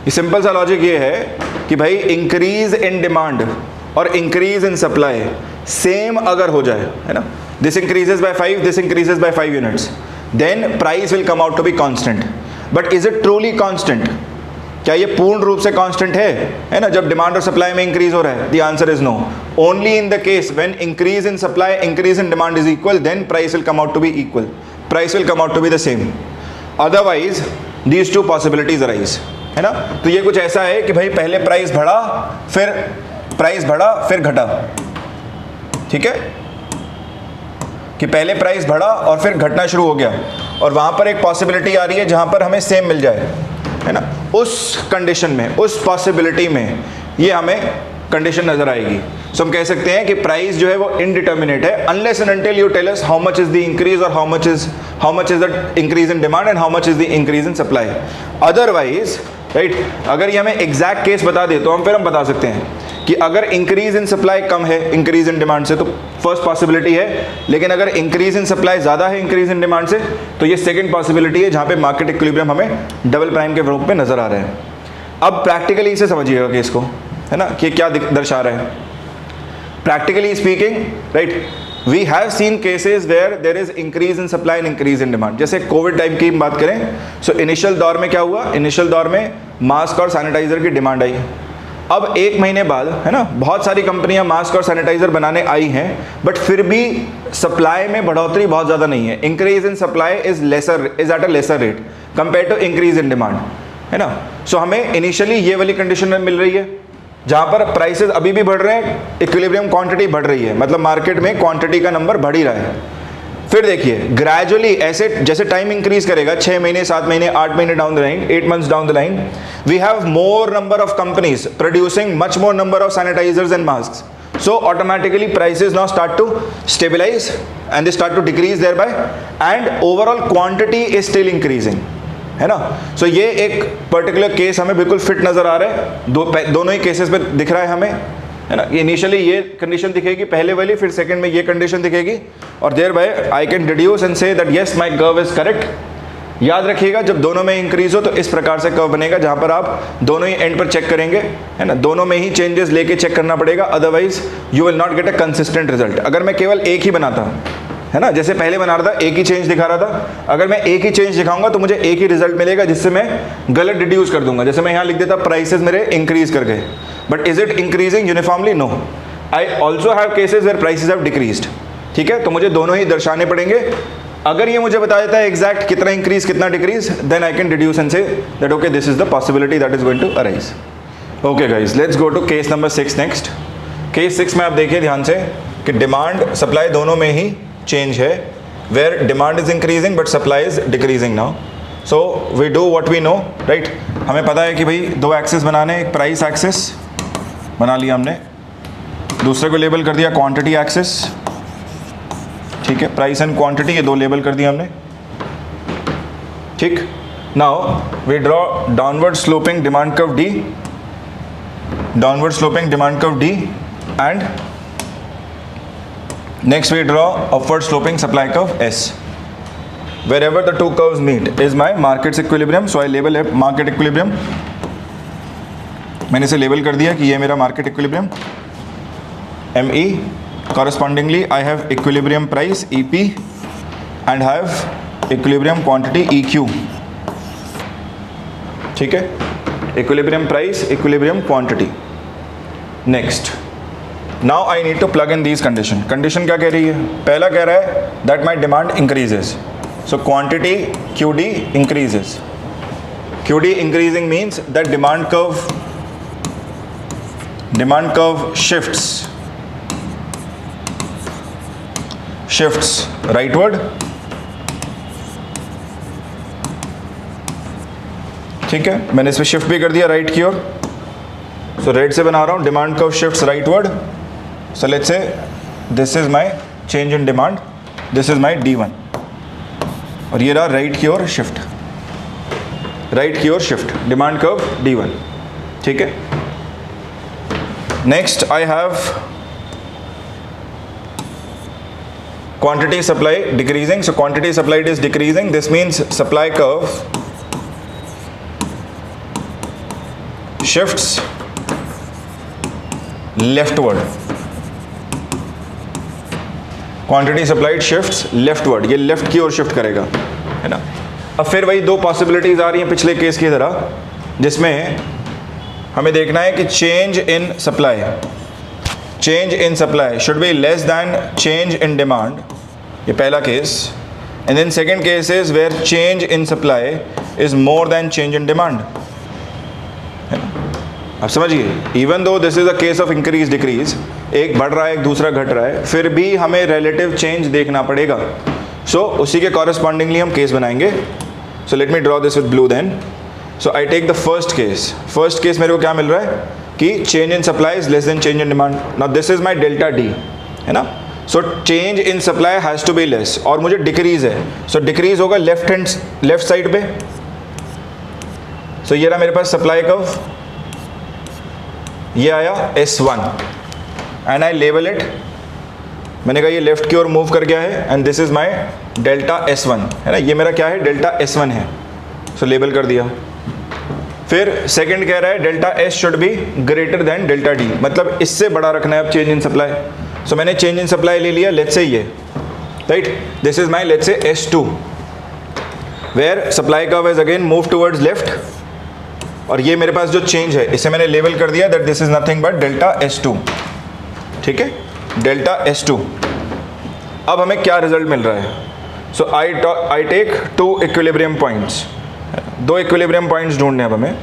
ये सिंपल सा लॉजिक ये है कि भाई इंक्रीज इन डिमांड और इंक्रीज इन सप्लाई सेम अगर हो जाए, है ना, this increases by 5, this increases by 5 units, then price will come out to be constant. But is it truly constant? क्या ये पूर्ण रूप से कांस्टेंट है ना, जब डिमांड और सप्लाई में इंक्रीज हो रहा है? The answer is no. Only in the case when increase in supply, increase in demand is equal, then price will come out to be equal, price will come out to be the same. Otherwise these two possibilities arise, है ना. तो ये कुछ ऐसा है कि भाई पहले प्राइस बढ़ा, फिर घटा. ठीक है, कि पहले प्राइस बढ़ा और फिर घटना शुरू हो गया, और वहां पर एक पॉसिबिलिटी आ रही है जहां पर हमें सेम मिल जाए, है ना. उस कंडीशन में, उस पॉसिबिलिटी में ये हमें कंडीशन नजर आएगी. सो हम कह सकते हैं कि प्राइस जो है वो इनडिटर्मिनेट है, unless and until you tell us how much is the increase और how much is the increase in demand and how much is the increase in supply. Otherwise right, अगर ये हमें एग्जैक्ट केस बता दे तो हम बता सकते हैं कि अगर इंक्रीज इन सप्लाई कम है इंक्रीज इन डिमांड से तो फर्स्ट पॉसिबिलिटी है, लेकिन अगर इंक्रीज इन सप्लाई ज़्यादा है इंक्रीज इन डिमांड से तो ये सेकंड पॉसिबिलिटी है जहाँ पे मार्केट इक्विलिब्रियम हमें डबल प्राइम के रूप में नजर आ रहा है. अब प्रैक्टिकली इसे समझिएगा केस को, है ना, कि क्या दर्शा रहा है. Practically speaking right, we have seen cases where there is increase in supply and increase in demand. जैसे कोविड टाइम की बात करें, सो इनिशियल दौर में क्या हुआ, इनिशियल दौर में मास्क और सैनिटाइजर की डिमांड आई. अब एक महीने बाद, है ना, बहुत सारी कंपनियां मास्क और सैनिटाइजर बनाने आई हैं, बट फिर भी सप्लाई में बढ़ोतरी बहुत ज़्यादा नहीं है. Increase in supply is at a lesser rate compare to increase in demand, है ना. सो हमें इनिशियली ये वाली कंडीशन में मिल रही है जहाँ पर प्राइसेस अभी भी बढ़ रहे हैं, इक्विलिब्रियम क्वांटिटी बढ़ रही है, मतलब मार्केट में क्वांटिटी का नंबर बढ़ ही रहा है. फिर देखिए ग्रेजुअली ऐसे जैसे टाइम इंक्रीज करेगा, 6 महीने 7 महीने 8 महीने down the line, 8 months down the line, we have more number of companies producing much more number of sanitisers and mask. So automatically prices now start to stabilize and they start to decrease thereby, and overall quantity is still increasing, है ना. So ये एक particular case हमें बिल्कुल fit नजर आ रहा है, दोनों ही केसेस पे दिख रहा है हमें, है ना. इनिशियली ये कंडीशन दिखेगी पहले वाली, फिर सेकंड में ये कंडीशन दिखेगी, और thereby I can deduce and say that yes my curve is correct. याद रखिएगा जब दोनों में इंक्रीज हो तो इस प्रकार से कर्व बनेगा जहां पर आप दोनों ही एंड पर चेक करेंगे, है ना, दोनों में ही चेंजेस लेके चेक करना पड़ेगा, otherwise you will not get a consistent result. अगर मैं केवल एक ही बनाता, है ना, जैसे पहले बना रहा था एक ही चेंज दिखा रहा था, अगर मैं एक ही चेंज दिखाऊंगा तो मुझे एक ही रिजल्ट मिलेगा जिससे मैं गलत डिड्यूस कर दूंगा. जैसे मैं यहाँ लिख देता प्राइसेस मेरे इंक्रीज कर गए, but is it increasing uniformly? No. I also have cases where prices have decreased. ठीक है, तो मुझे दोनों ही दर्शाने पड़ेंगे अगर ये मुझे बता देता है एग्जैक्ट कितना इंक्रीज कितना decrease, then I can deduce and say that okay this is the possibility that is going to arise. Okay guys, let's go to case number 6 next. Case 6 में आप देखिए ध्यान से कि डिमांड सप्लाई दोनों में ही चेंज है, where demand is increasing but supply is decreasing now. So we do what we know, right. हमें पता है कि भाई दो एक्सेस बनाने, एक प्राइस एक्सेस बना लिया हमने, दूसरे को लेबल कर दिया क्वांटिटी एक्सेस. ठीक है, प्राइस एंड क्वांटिटी ये दो लेबल कर दिया हमने. ठीक, now we draw downward sloping demand curve D, downward sloping demand curve D, and next we draw upward sloping supply curve S. Wherever the two curves meet is my market's equilibrium, so I label it market equilibrium. मैंने इसे label कर दिया कि ये मेरा market equilibrium ME. Correspondingly I have equilibrium price EP and have equilibrium quantity EQ. ठीक है, equilibrium price, equilibrium quantity. Next, now I need to plug in these condition. Condition क्या कह रही है? पहला कह रहा है that my demand increases, so quantity QD increases. QD increasing means that demand curve shifts rightward. ठीक है, मैंने इस पे शिफ्ट भी कर दिया राइट की ओर. सो रेड से बना रहा हूँ, demand curve shifts rightward. So let's say this is my change in demand, this is my D1 और ये रहा राइट की ओर शिफ्ट, राइट की ओर शिफ्ट, डिमांड कर्व D1. ठीक है, next I have quantity supply decreasing. So quantity supplied is decreasing, this means supply curve shifts leftward. Quantity supplied shifts leftward, ये लेफ्ट की ओर शिफ्ट करेगा, है ना. अब फिर वही दो पॉसिबिलिटीज आ रही हैं पिछले केस की तरह, जिसमें हमें देखना है कि change in supply should be less than change in demand, ये पहला case. And then second case is where change in supply is more than change in demand, है ना. अब समझिए, even though this is a case of increase decrease, एक बढ़ रहा है एक दूसरा घट रहा है, फिर भी हमें रिलेटिव चेंज देखना पड़ेगा. सो उसी के कॉरस्पॉन्डिंगली हम केस बनाएंगे. So let me draw this with blue then. So I take the first case मेरे को क्या मिल रहा है कि change in supply is less than change in demand. Now this is my delta D, है ना. So change in supply has to be less, और मुझे डिक्रीज है, सो डिक्रीज होगा लेफ्ट साइड पे. सो ये रहा मेरे पास सप्लाई कर्व, ये आया S1 and I label it. मैंने कहा ये लेफ्ट की ओर मूव कर गया है and this is my delta S1, है ना. ये मेरा क्या है, डेल्टा S1 है. सो लेबल कर दिया. फिर सेकंड कह रहा है delta S should be greater then delta D, मतलब इससे बड़ा रखना है अब चेंज इन सप्लाई. सो मैंने चेंज इन सप्लाई ले लिया, लेट्स से ये, right. This is my let's say S2 where supply curve is again move towards left, और ये मेरे पास जो चेंज है इसे मैंने लेबल कर दिया that this is nothing but delta S2. ठीक है, डेल्टा S2. अब हमें क्या रिजल्ट मिल रहा है? So I take two equilibrium points, दो इक्विलिब्रियम पॉइंट्स ढूंढने अब हमें.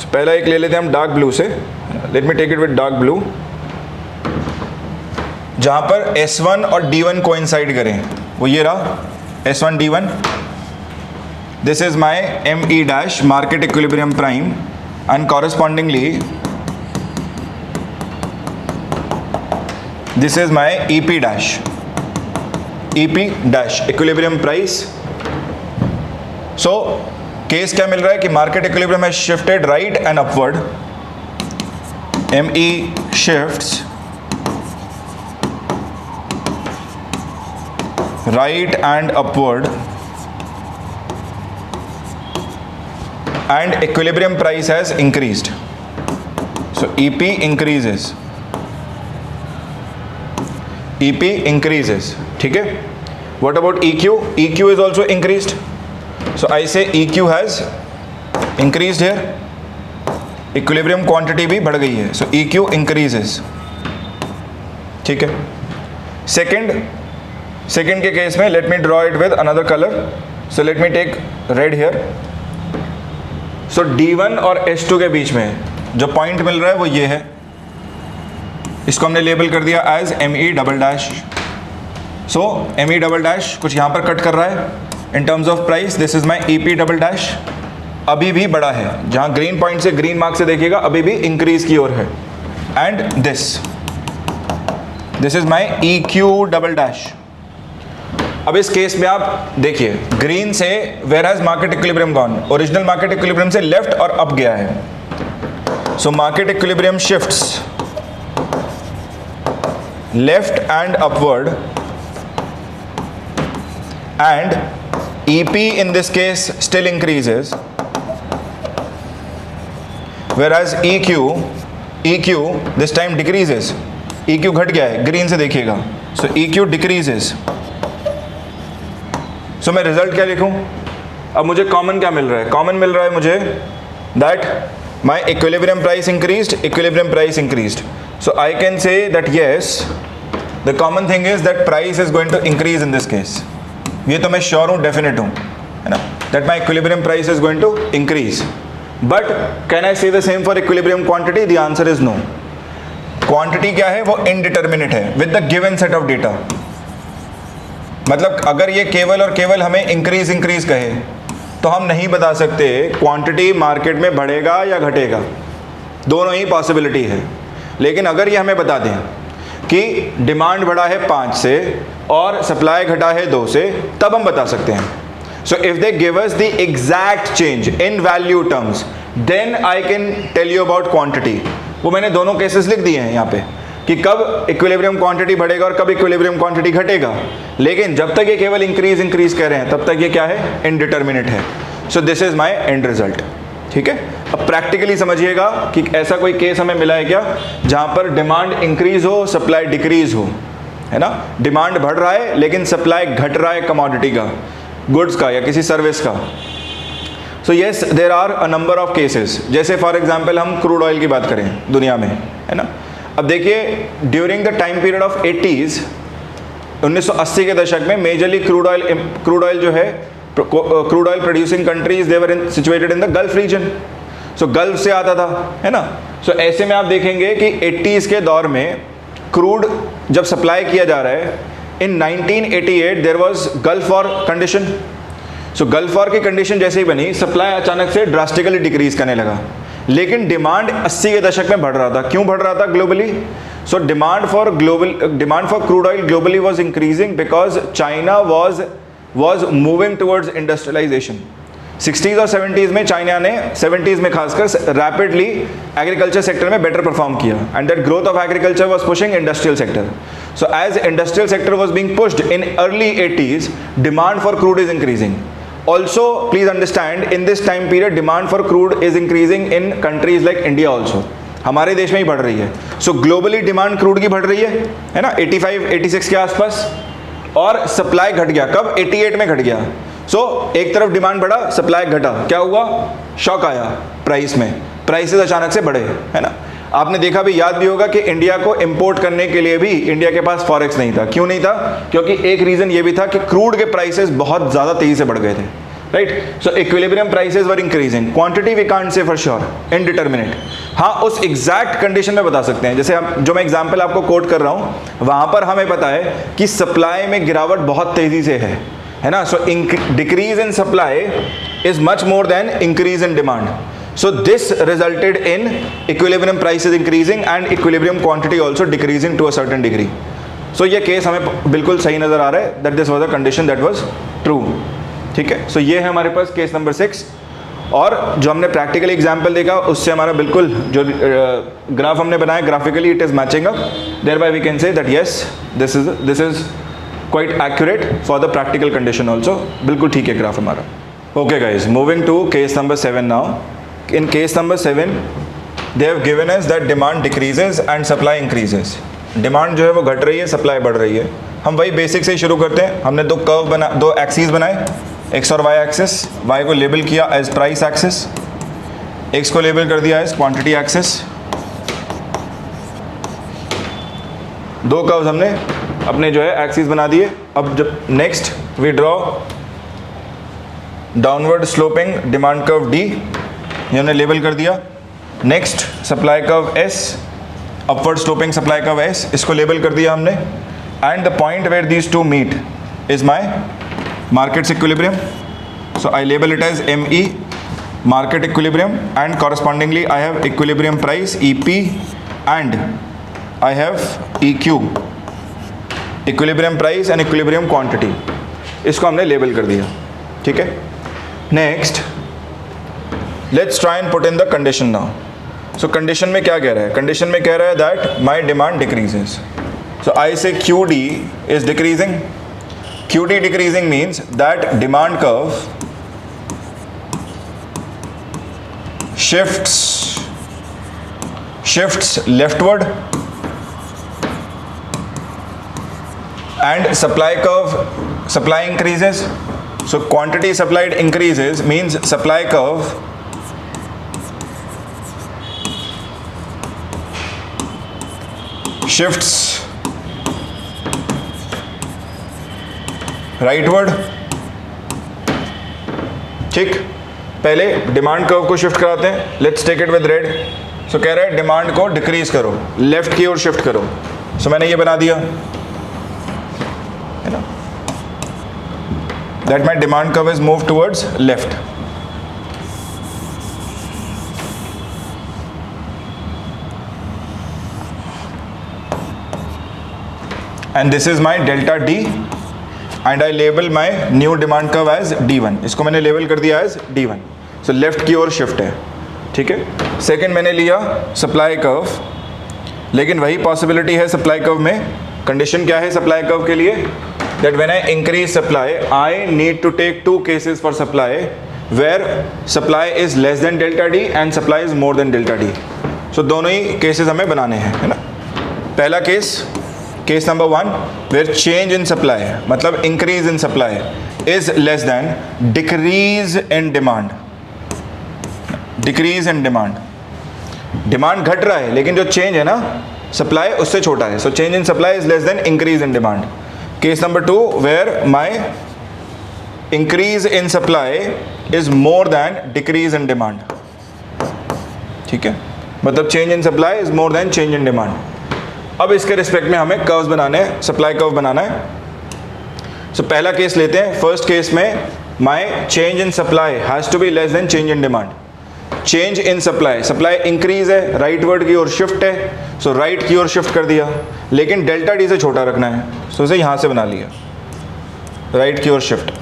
so पहला एक ले लेते हैं हम डार्क ब्लू से. Let me take it with dark blue, जहाँ पर S1 और D1 कोइंसाइड करें, वो ये रहा S1 D1. This is my ME dash market equilibrium prime, and correspondingly this is my EP dash equilibrium price. So case क्या मिल रहा है कि मार्केट इक्विलिब्रियम है shifted right and upward. ME shifts right and upward and equilibrium price has increased. So EP increases. ठीक है. What about EQ? EQ is also increased. So I say EQ has increased here. Equilibrium quantity भी बढ़ गई है. So EQ increases. ठीक है. Second, second के case में let me draw it with another colour. So let me take red here. So D1 और S2 के बीच में जो पॉइंट मिल रहा है वो ये है. इसको हमने लेबल कर दिया as ME double dash. So ME double dash कुछ यहाँ पर कट कर रहा है. In terms of price this is my EP double dash. अभी भी बड़ा है, जहाँ ग्रीन पॉइंट से ग्रीन मार्क से देखिएगा अभी भी इंक्रीज की ओर है. And this is my EQ double dash. अब इस केस में आप देखिए ग्रीन से where has market equilibrium gone. Original market equilibrium से लेफ्ट और अप गया है. So market equilibrium shifts left and upward and EP in this case still increases, whereas EQ this time decreases. EQ घट गया है green से देखिएगा. So EQ decreases. So मैं रिजल्ट क्या लिखूं? अब मुझे कॉमन क्या मिल रहा है? कॉमन मिल रहा है मुझे that my equilibrium price increased. So I can say that yes, the common thing is that price is going to increase in this case. ये तो मैं श्योर हूँ, डेफिनेट हूँ, है ना, that my equilibrium price is going to increase. But can I say the same for equilibrium quantity? The answer is no. Quantity क्या है? वो इनडिटर्मिनेट है with the given set of data. मतलब अगर ये केवल और केवल हमें इंक्रीज कहे तो हम नहीं बता सकते क्वांटिटी मार्केट में बढ़ेगा या घटेगा. दोनों ही पॉसिबिलिटी है. लेकिन अगर ये हमें बता दें कि डिमांड बढ़ा है 5 से और सप्लाई घटा है 2 से, तब हम बता सकते हैं. So if they give us the exact change in value terms then I can tell you about quantity. वो मैंने दोनों केसेस लिख दिए हैं यहाँ पे कि कब इक्विलिब्रियम क्वांटिटी बढ़ेगा और कब इक्विलिब्रियम क्वांटिटी घटेगा. लेकिन जब तक ये केवल इंक्रीज कह रहे हैं तब तक ये क्या है? इनडिटर्मिनेट है. So this is my and result. ठीक है. अब प्रैक्टिकली समझिएगा कि ऐसा कोई केस हमें मिला है क्या जहां पर डिमांड इंक्रीज हो, सप्लाई डिक्रीज हो, है ना. डिमांड बढ़ रहा है लेकिन सप्लाई घट रहा है कमोडिटी का, गुड्स का या किसी सर्विस का. So yes there are a number of cases. जैसे फॉर एग्जांपल हम क्रूड ऑयल की बात करें दुनिया में, है ना. अब देखिए during the time period of 80s 1980 के दशक में मेजरली क्रूड ऑयल जो है, crude oil producing countries they were situated in the Gulf region. So Gulf से आता था, है ना. सो ऐसे में आप देखेंगे कि 80s के दौर में क्रूड जब सप्लाई किया जा रहा है, in 1988 there was Gulf war condition. So Gulf war की कंडीशन जैसे ही बनी, सप्लाई अचानक से ड्रास्टिकली डिक्रीज करने लगा. लेकिन डिमांड 80 के दशक में बढ़ रहा था. क्यों बढ़ रहा था? Globally. So demand for crude oil globally was increasing because China was moving towards industrialization. 60s और 70s में चाइना ने 70s में खासकर रैपिडली एग्रीकल्चर सेक्टर में बेटर परफॉर्म किया and that growth of agriculture was pushing industrial sector. So as industrial sector was being pushed in early 80s, demand for crude is increasing. Also please understand in this time period demand for crude is increasing in countries like India also. हमारे देश में ही बढ़ रही है. So globally demand crude की बढ़ रही है ना, 85-86 के आसपास. और सप्लाई घट गया. कब? 88 में घट गया. सो एक तरफ डिमांड बढ़ा, सप्लाई घटा. क्या हुआ? शॉक आया प्राइस में. प्राइसेस अचानक से बढ़े, है ना. आपने देखा भी, याद भी होगा कि इंडिया को इंपोर्ट करने के लिए भी इंडिया के पास फॉरेक्स नहीं था. क्यों नहीं था? क्योंकि एक रीजन ये भी था कि क्रूड के प्राइसेस बहुत ज़्यादा तेजी से बढ़ गए थे. Right. So equilibrium prices were increasing. Quantity we can't say for sure, indeterminate. हाँ, उस एग्जैक्ट कंडीशन में बता सकते हैं. जैसे हम जो मैं एग्जांपल आपको कोट कर रहा हूँ, वहाँ पर हमें पता है कि सप्लाई में गिरावट बहुत तेजी से है ना. So decrease in supply is much more than increase in demand. So this resulted in equilibrium prices increasing and equilibrium quantity also decreasing to a certain degree. So ये केस हमें बिल्कुल सही नज़र आ रहा है that this was a condition that was true. ठीक है. So ये है हमारे पास केस नंबर 6. और जो हमने प्रैक्टिकली एग्जाम्पल देखा उससे हमारा बिल्कुल जो ग्राफ हमने बनाया graphically it is matching up. Thereby we can say that yes this is quite accurate for the practical condition also. बिल्कुल ठीक है ग्राफ हमारा. Okay guys, moving to case number 7 now. In case number 7, they have given us that demand decreases and supply increases. Demand जो है वो घट रही है, सप्लाई बढ़ रही है. हम वही बेसिक से ही शुरू करते हैं. हमने दो एक्सिस बनाए, x और y एक्सिस. y को लेबल किया एज प्राइस एक्सिस, x को लेबल कर दिया एज क्वांटिटी एक्सिस. दो कर्व्स हमने अपने जो है एक्सिस बना दिए। अब जब next we draw downward sloping demand curve D, ये हमने लेबल कर दिया। Next supply curve S, upward sloping supply curve S, इसको लेबल कर दिया हमने। And the point where these two meet is my market's equilibrium, so I label it as ME, market equilibrium, and correspondingly I have equilibrium price EP and I have EQ, equilibrium price and equilibrium quantity, इसको हमने label कर दिया, ठीक है। Next let's try and put in the condition now. So condition में क्या कह रहा है? कंडीशन में कह रहा है दैट माई डिमांड डिक्रीजेज, सो आई से QD is decreasing. QD decreasing means that demand curve shifts leftward and supply increases. So quantity supplied increases means supply curve shifts rightward, ठीक। पहले डिमांड कर्व को शिफ्ट कराते हैं, let's take it with red. So कह रहा है demand को decrease करो, लेफ्ट की ओर शिफ्ट करो। सो मैंने ये बना दिया है ना, that my demand curve is move towards left. And this is my delta D and I label my new demand curve as D1, इसको मैंने लेबल कर दिया एज D1। सो लेफ्ट की ओर शिफ्ट है, ठीक है। सेकंड मैंने लिया सप्लाई कर्व, लेकिन वही पॉसिबिलिटी है सप्लाई कर्व में। कंडीशन क्या है सप्लाई कर्व के लिए? That when I increase supply I need to take 2 cases for supply where supply is less than delta D and supply is more than delta D. So दोनों ही cases हमें बनाने हैं, है ना। पहला case number 1 where change in supply, मतलब increase in supply is less than decrease in demand. Decrease in demand, demand घट रहा है लेकिन जो चेंज है ना सप्लाई उससे छोटा है। So change in supply is less than increase in demand. Case number 2 where my increase in supply is more than decrease in demand, ठीक है। मतलब change in supply is more than change in demand. अब इसके respect में हमें curves बनाने हैं, supply curve बनाना है। सो पहला केस लेते हैं। फर्स्ट केस में my change in supply has to be less than change in demand. Change in supply, supply increase है, राइटवर्ड की ओर शिफ्ट है, सो राइट की ओर शिफ्ट कर दिया, लेकिन डेल्टा डी से छोटा रखना है, सो उसे यहाँ से बना लिया, राइट की ओर शिफ्ट।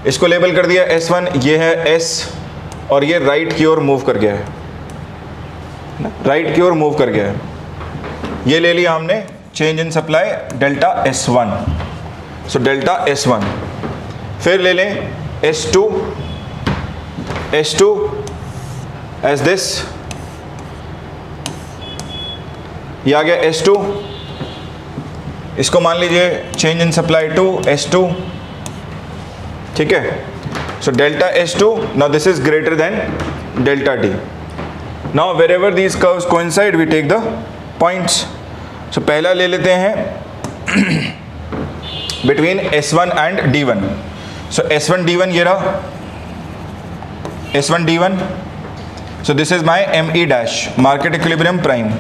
इसको लेबल कर दिया S1, ये है S और ये राइट की ओर मूव कर गया है, राइट की ओर मूव कर गया है। ये ले लिया हमने change in supply delta S1, so delta S1। फिर ले लें S2 एज दिस, ये आ गया S2, इसको मान लीजिए change in supply to S2, ठीक है। So delta S2, now this is greater then delta D। Now wherever these curves coincide we take the points. So पहला ले लेते हैं between S1 and D1. So S1 D1 ये रहा, S1 D1. So this is my ME dash, market equilibrium prime.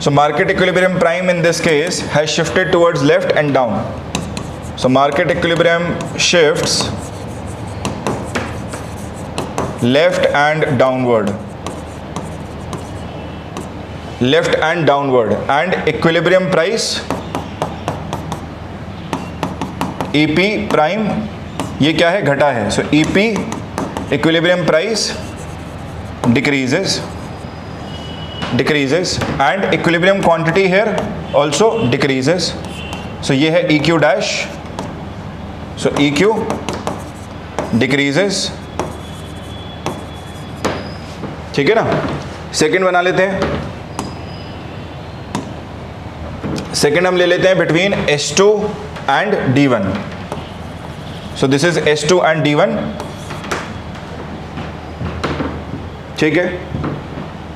So market equilibrium prime in this case has shifted towards left and down. So market equilibrium shifts left and downward. Left and downward, and equilibrium price EP prime ये क्या है? घटा है। So EP equilibrium price decreases and equilibrium quantity here also decreases. So ये है EQ dash, so EQ decreases, ठीक है ना। सेकेंड बना लेते हैं। सेकेंड हम ले लेते हैं between S2 and D1। So this is S2 and D1, ठीक है।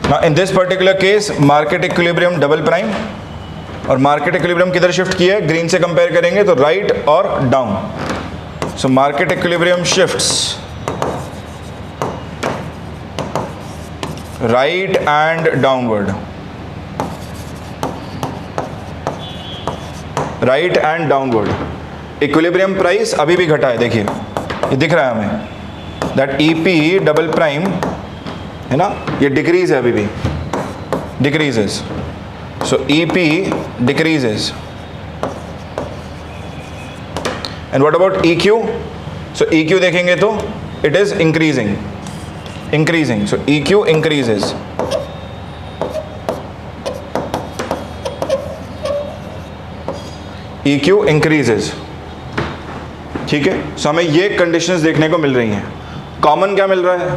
Now in this particular case market equilibrium double prime, और मार्केट इक्विलिब्रियम किधर शिफ्ट किया है, ग्रीन से कंपेयर करेंगे तो राइट और down. So market equilibrium shifts right and downward, right and downward. Equilibrium price अभी भी घटा है, देखिए ये दिख रहा है हमें, दैट ईपी डबल प्राइम है ना, ये डिक्रीज है अभी भी, decreases. So EP decreases. And what about EQ? So EQ देखेंगे तो it is increasing, increasing. So EQ increases. EQ increases. ठीक है. सो हमें ये कंडीशंस देखने को मिल रही हैं. कॉमन क्या मिल रहा है?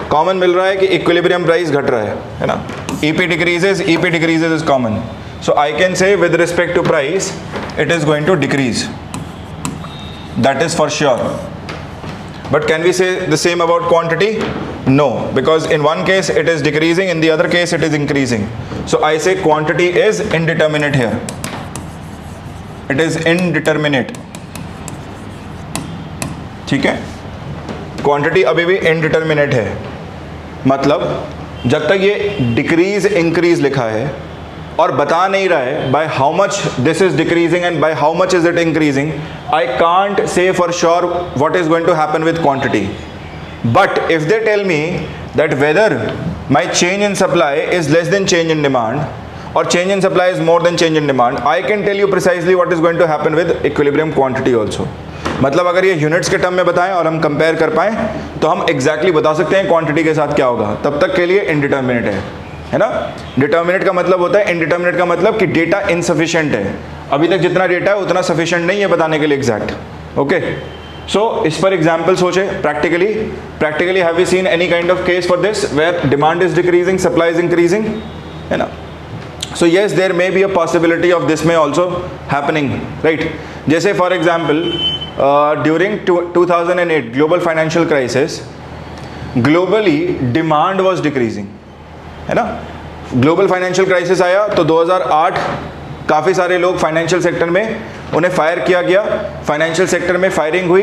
कॉमन मिल रहा है कि इक्विलिब्रियम प्राइस घट रहा है ना. EP decreases, EP decreases is common. So I can say with respect to price, it is going to decrease. That is for sure. But can we say the same about quantity? No, because in one case it is decreasing, in the other case it is increasing. So I say quantity is indeterminate here. It is indeterminate. ठीक है. Quantity अभी भी indeterminate है. मतलब जब तक ये decrease increase लिखा है और बता नहीं रहा है by how much this is decreasing and by how much is it increasing, I can't say for sure what is going to happen with quantity. But if they tell me that whether my change in supply is less than change in demand or change in supply is more than change in demand, I can tell you precisely what is going to happen with equilibrium quantity also. मतलब अगर ये units के term में बताएं और हम compare कर पाएं तो हम एग्जैक्टली बता सकते हैं क्वांटिटी के साथ क्या होगा. तब तक के लिए इनडिटर्मिनेट है ना. डिटर्मिनेट का मतलब होता है, इनडिटर्मिनेट का मतलब कि डेटा इनसफिशिएंट है. अभी तक जितना डेटा है उतना सफिशिएंट नहीं है बताने के लिए एग्जैक्ट. ओके. So इस पर एग्जाम्पल सोचे. Practically have we seen any kind of case for this where demand is decreasing, supply is increasing, है ना. So yes, there may be a possibility of this में ऑल्सो हैपनिंग, राइट. जैसे for example during 2008 global financial crisis, globally demand was decreasing, है ना. Global financial crisis आया तो 2008 काफ़ी सारे लोग फाइनेंशियल सेक्टर में उन्हें फायर किया गया, फाइनेंशियल सेक्टर में फायरिंग हुई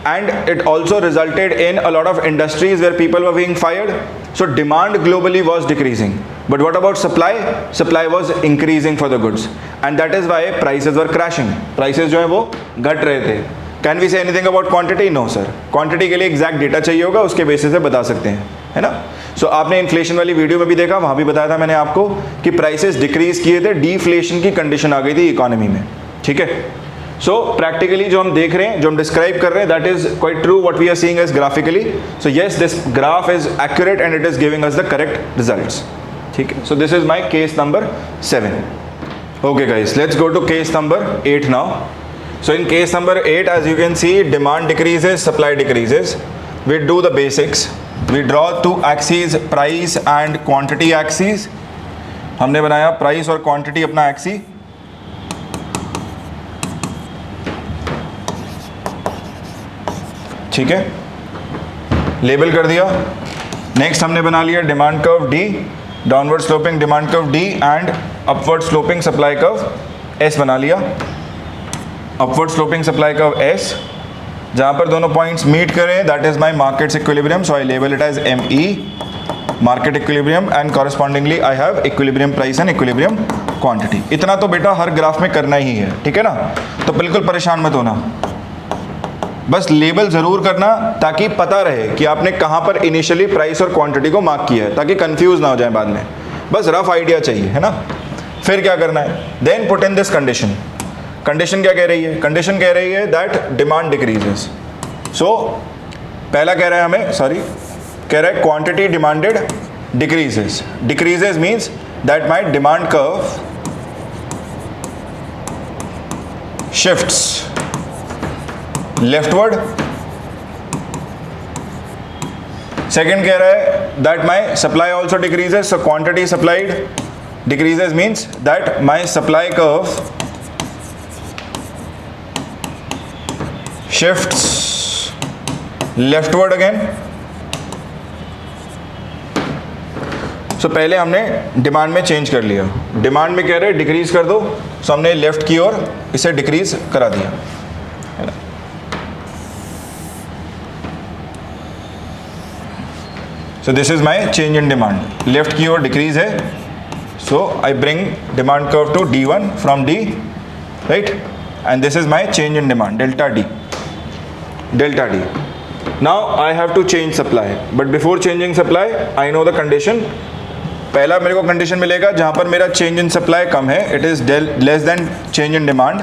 and it also resulted in a lot of industries where people were being fired. So demand globally was decreasing, but what about supply? Supply was increasing for the goods and that is why prices were crashing. Prices जो है वो घट रहे थे. Can we say anything about quantity? No sir. Quantity के लिए exact data चाहिए होगा, उसके बेसिस पे बता सकते हैं, है ना. सो आपने इन्फ्लेशन वाली वीडियो में भी देखा, वहाँ भी बताया था मैंने आपको कि प्राइसेस डिक्रीज किए थे, डीफ्लेशन की कंडीशन आ गई थी इकोनॉमी में. ठीक है. सो प्रैक्टिकली जो हम देख रहे हैं, जो हम डिस्क्राइब कर रहे हैं, that is quite true what we are seeing as graphically. So yes, this graph is accurate and it is giving us the correct results. ठीक है. So this is my case number 7. Okay guys, let's go to case number 8 now. So in case number 8, as you can see, demand decreases, supply decreases. We do the basics. We draw two axes, price and quantity axes. हमने बनाया price और quantity अपना axis. ठीक है, label कर दिया. Next हमने बना लिया demand curve D, downward sloping demand curve D and upward sloping supply curve S बना लिया. Upward sloping supply curve S, जहाँ पर दोनों पॉइंट्स मीट करें, that is my markets equilibrium. So I label it as ME, market equilibrium, and correspondingly I have equilibrium price and equilibrium quantity. इतना तो बेटा हर graph में करना ही है, ठीक है ना. तो बिल्कुल परेशान मत होना, बस लेबल ज़रूर करना ताकि पता रहे कि आपने कहाँ पर इनिशियली प्राइस और क्वांटिटी को मार्क किया है, ताकि कंफ्यूज ना हो जाए बाद में. बस रफ आइडिया चाहिए, है ना. फिर क्या करना है? Then put in this condition. Condition क्या कह रही है? कंडीशन कह रही है दैट डिमांड डिक्रीजेस. सो पहला कह रहा है हमें, सॉरी, कह रहा है quantity demanded decreases. Decreases means that my demand curve shifts leftward. Second कह रहा है that my supply also decreases. So quantity supplied decreases means that my supply curve shifts leftward again. सो पहले हमने डिमांड में change कर लिया, demand में कह रहे डिक्रीज कर दो, सो हमने लेफ्ट की ओर इसे डिक्रीज करा दिया, है ना। So this is my change in demand, left की ओर डिक्रीज है, so I bring demand curve to D1 from D, right, and this is my change in demand delta D. Now I have to change supply, but before changing supply I know the condition. पहला मेरे को condition मिलेगा जहाँ पर मेरा change in supply कम है, it is less than change in demand,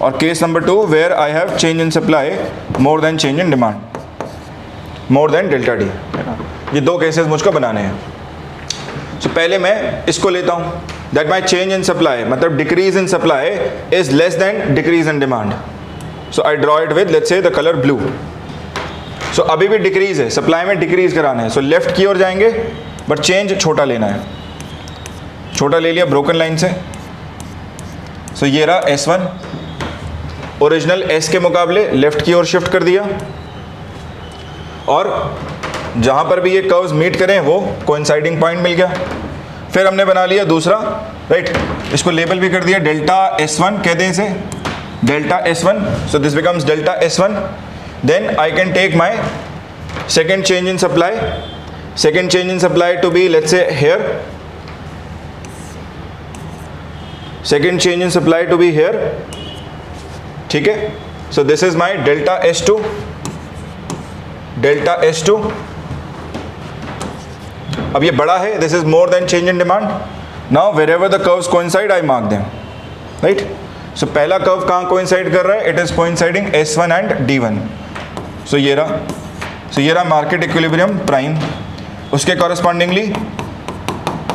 और case number 2 where I have change in supply more than change in demand, more than delta D, है ना। ये दो केसेस मुझको बनाने हैं। सो पहले मैं इसको लेता हूँ, that my change in supply मतलब decrease in supply is less than decrease in demand, so I draw it with let's say the colour blue. सो अभी भी डिक्रीज है, सप्लाई में डिक्रीज कराना है, सो लेफ्ट की ओर जाएंगे, बट चेंज छोटा लेना है, छोटा ले लिया ब्रोकन लाइन से। सो ये रहा S1, ओरिजिनल S के मुकाबले लेफ्ट की ओर शिफ्ट कर दिया, और जहाँ पर भी ये कर्व्स मीट करें वो कोइंसाइडिंग पॉइंट मिल गया। फिर हमने बना लिया दूसरा, राइट, इसको लेबल भी कर दिया डेल्टा S1 कहते हैं इसे, delta S1, so this becomes delta S1. Then I can take my second change in supply to be let's say here, second change in supply to be here, ठीक है। So this is my delta S2, अब ये बड़ा है, this is more than change in demand. Now wherever the curves coincide I mark them, right. सो पहला curve कहाँ coincide कर रहा है, it is coinciding S1 and D1, सो ये रहा मार्केट इक्विलिब्रियम प्राइम, उसके correspondingly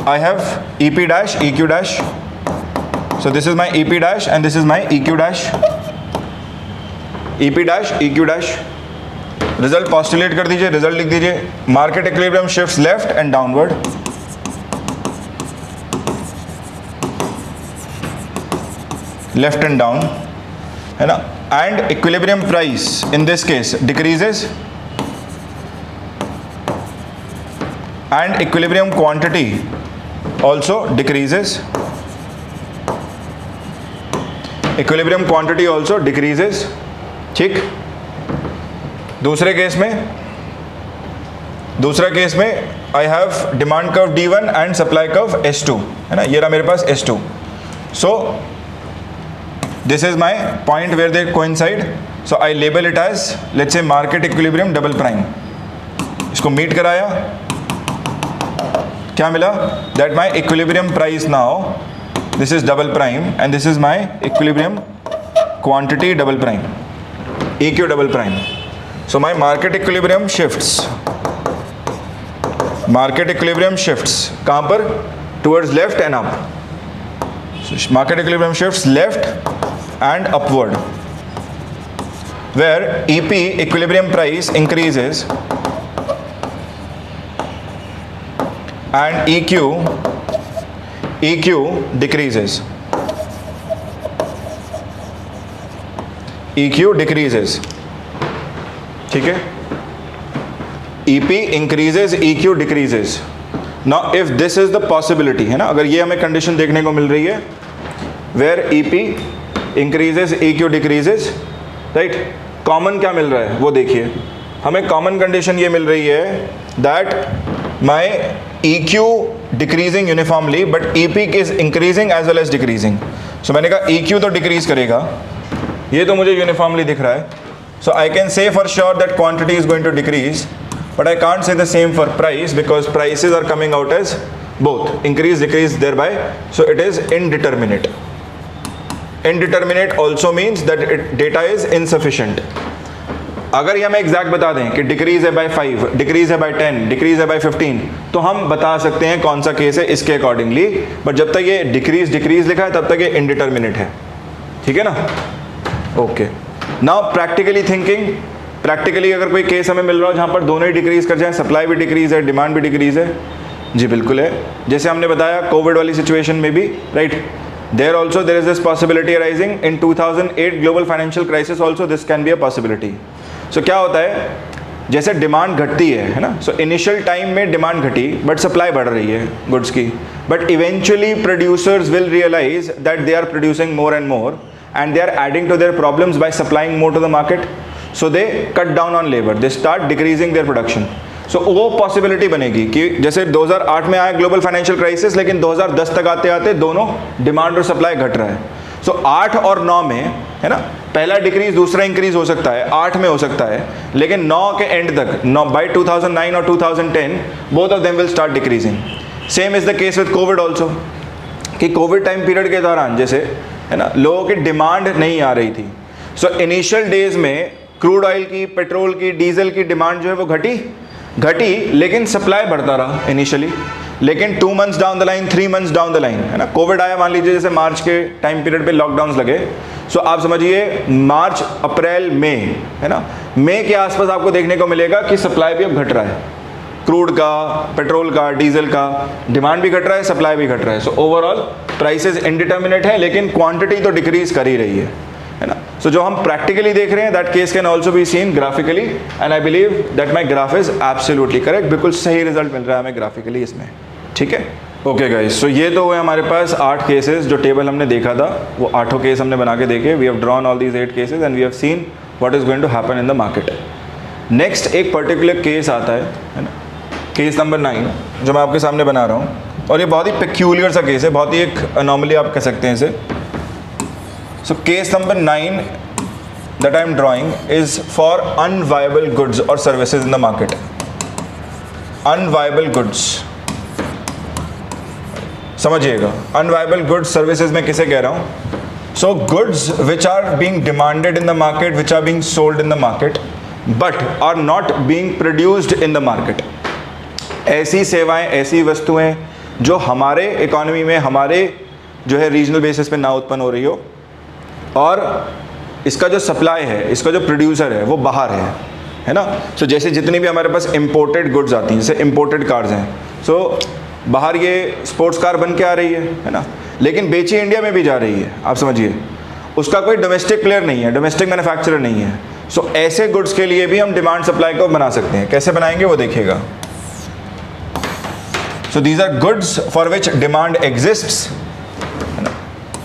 I have EP dash EQ dash, so this is my EP dash and this is my EQ dash, EP dash EQ dash. Result postulate कर दीजिए, result लिख दीजिए, market equilibrium shifts left and downward, left and down, है ना, and equilibrium price in this case decreases and equilibrium quantity also decreases, equilibrium quantity also decreases, ठीक। दूसरा case में I have demand curve D1 and supply curve S2, है ना, ये रहा मेरे पास S2, so this is my point where they coincide, so I label it as let's say market equilibrium double prime. इसको meet कराया, क्या मिला, that my equilibrium price now this is double prime and this is my equilibrium quantity double prime, EQ double prime. So my market equilibrium shifts कहाँ पर, towards left and up, so market equilibrium shifts left and upward, where EP equilibrium price increases and EQ decreases, ठीक है। EP increases, EQ decreases. Now if this is the possibility, है ना, अगर ये हमें condition देखने को मिल रही है where EP increases, EQ decreases, right, common क्या मिल रहा है वो देखिए, हमें कॉमन कंडीशन ये मिल रही है that my EQ decreasing uniformly but EP is increasing as well as decreasing. So मैंने कहा EQ तो डिक्रीज करेगा, ये तो मुझे यूनिफॉर्मली दिख रहा है, so I can say for sure that quantity is going to decrease, but I can't say the same for price because prices are coming out as both increase decrease thereby, so it is indeterminate. Indeterminate also means that data is insufficient. अगर ये हमें exact बता दें कि decrease है bye 5, decrease है bye 10, decrease है bye 15, तो हम बता सकते हैं कौन सा केस है इसके अकॉर्डिंगली, बट जब तक ये डिक्रीज लिखा है तब तक ये इनडिटर्मिनेट है, ठीक है ना। Okay, now practically thinking, practically अगर कोई केस हमें मिल रहा हो जहाँ पर दोनों ही डिक्रीज कर जाए, सप्लाई भी डिक्रीज है, डिमांड भी डिक्रीज है, जी बिल्कुल है। जैसे हमने बताया कोविड वाली सिचुएशन में भी, right, there also there is this possibility arising in 2008 global financial crisis also, this can be a possibility. So क्या होता है, जैसे डिमांड घटती है ना, सो इनिशियल टाइम में डिमांड घटी बट सप्लाई बढ़ रही है गुड्स की, but eventually producers will realise that they are producing more and more and they are adding to their problems by supplying more to the market, so they cut down on labour, they start decreasing their production. So वो possibility बनेगी कि जैसे 2008 में आया global financial crisis, लेकिन 2010 तक आते आते दोनों डिमांड और सप्लाई घट रहा है। सो 8 और 9 में है ना, पहला डिक्रीज दूसरा इंक्रीज हो सकता है, 8 में हो सकता है, लेकिन 9 के एंड तक, 9 बाय 2009 और 2010 both of them will start decreasing. Same is the case with Covid also, कि कोविड टाइम पीरियड के दौरान जैसे है ना लोगों की डिमांड नहीं आ रही थी, सो इनिशियल डेज में क्रूड ऑयल की, पेट्रोल की, डीजल की डिमांड जो है वो घटी, लेकिन सप्लाई बढ़ता रहा इनिशियली। लेकिन 2 months down the line, 3 months down the line है ना, कोविड आया, मान लीजिए जैसे मार्च के टाइम पीरियड पे लॉकडाउन्स लगे, सो आप समझिए मार्च, अप्रैल, मई है ना, मई के आसपास आपको देखने को मिलेगा कि सप्लाई भी अब घट रहा है, क्रूड का, पेट्रोल का, डीजल का, डिमांड भी घट रहा है, सप्लाई भी घट रहा है। सो ओवरऑल प्राइसेस इनडिटर्मिनेट है, लेकिन क्वांटिटी तो डिक्रीज कर ही रही है ना। सो जो हम प्रैक्टिकली देख रहे हैं that case can also be seen graphically, and I believe that my graph is absolutely correct, बिल्कुल सही रिजल्ट मिल रहा है हमें ग्राफिकली इसमें, ठीक है। ओके गाइस, सो ये तो हुए हमारे पास 8 केसेस, जो टेबल हमने देखा था वो 8 केस हमने बना के देखे, we have drawn all these 8 cases and we have seen what is going to happen in the market. Next एक पर्टिकुलर केस आता है ना, केस नंबर 9 जो मैं आपके सामने बना रहा हूँ, और ये बहुत ही पेक्यूलियर सा केस है, बहुत ही एक अनोमली आप कह सकते हैं इसे। So case number 9 that I am drawing is for unviable goods or services in the market. Unviable goods, समझिएगा, unviable goods services में किसे कह रहा हूँ? So goods which are being demanded in the market, which are being sold in the market, but are not being produced in the market. ऐसी सेवाएं, ऐसी वस्तुएं जो हमारे इकोनॉमी में, हमारे जो है रीजनल बेसिस पे ना उत्पन्न हो रही हो, और इसका जो सप्लाई है, इसका जो प्रोड्यूसर है वो बाहर है ना। सो जैसे जितनी भी हमारे पास इंपोर्टेड गुड्स आती हैं, जैसे इंपोर्टेड कार्स हैं, सो बाहर ये स्पोर्ट्स कार बन के आ रही है ना, लेकिन बेची इंडिया में भी जा रही है, आप समझिए, उसका कोई डोमेस्टिक प्लेयर नहीं है, डोमेस्टिक मैन्युफैक्चरर नहीं है। सो ऐसे गुड्स के लिए भी हम डिमांड सप्लाई को बना सकते हैं। कैसे बनाएंगे वो देखिएगा। So these are goods for which demand exists,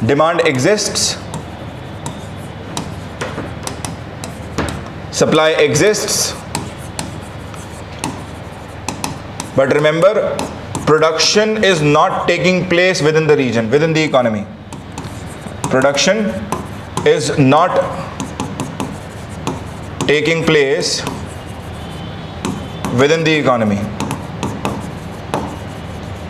demand exists, supply exists, but remember production is not taking place within the region, within the economy. Production is not taking place within the economy.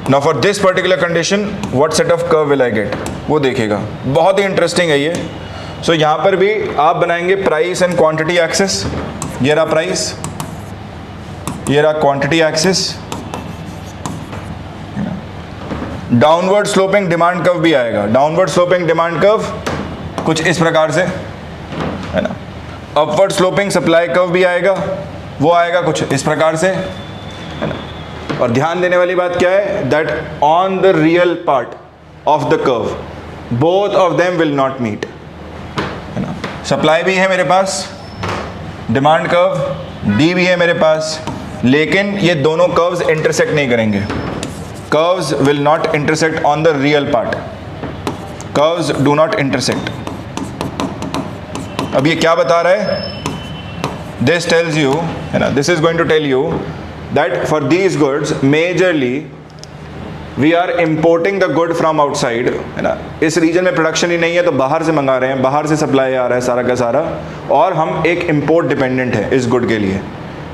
Now for this particular condition what set of curve will I get, वो देखिएगा, बहुत ही interesting है ये। सो यहाँ पर भी आप बनाएंगे प्राइस एंड क्वांटिटी एक्सिस, ये रहा प्राइस, ये रहा quantity axis, downward sloping demand curve भी आएगा, डाउनवर्ड स्लोपिंग डिमांड कर्व कुछ इस प्रकार से है ना, अपवर्ड स्लोपिंग सप्लाई कर्व भी आएगा, वो आएगा कुछ इस प्रकार से है ना। और ध्यान देने वाली बात क्या है, that on the real part of the curve both of them will not meet, supply भी है मेरे पास, डिमांड कर्व डी भी है मेरे पास, लेकिन ये दोनों कर्व्स इंटरसेक्ट नहीं करेंगे, curves will not intersect on the real part, curves do not intersect. अब ये क्या बता रहा है, दिस टेल्स यू है ना, this is going to tell you that for these goods majorly we are importing the good from outside है ना, इस रीजन में प्रोडक्शन ही नहीं है तो बाहर से मंगा रहे हैं, बाहर से सप्लाई आ रहा है सारा का सारा, और हम एक इम्पोर्ट डिपेंडेंट है इस गुड के लिए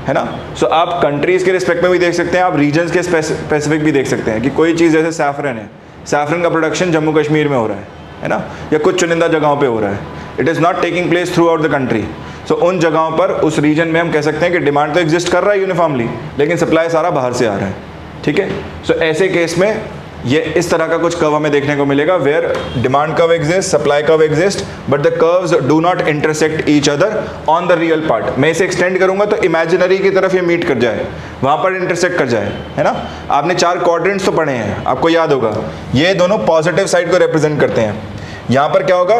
है ना। सो आप कंट्रीज़ के रिस्पेक्ट में भी देख सकते हैं, आप रीजन्स के स्पेसिफिक भी देख सकते हैं कि कोई चीज़ जैसे सैफरन है, सैफरन का प्रोडक्शन जम्मू कश्मीर में हो रहा है ना, या कुछ चुनिंदा जगहों पर हो रहा है, it is not taking place throughout the country. So उन जगहों पर, उस रीजन में हम कह सकते हैं कि डिमांड तो एग्जिस्ट कर रहा है यूनिफॉर्मली, लेकिन सप्लाई सारा बाहर से आ रहा है, ठीक है। सो ऐसे केस में ये इस तरह का कुछ कर्व हमें देखने को मिलेगा, where demand curve exist, supply curve exist, but the curves do not intersect each other on the real part. मैं इसे एक्सटेंड करूंगा तो इमेजिनरी की तरफ ये मीट कर जाए, वहां पर इंटरसेक्ट कर जाए है ना। आपने 4 क्वाड्रेंट्स तो पढ़े हैं, आपको याद होगा, ये दोनों पॉजिटिव साइड को रिप्रेजेंट करते हैं। यहाँ पर क्या होगा,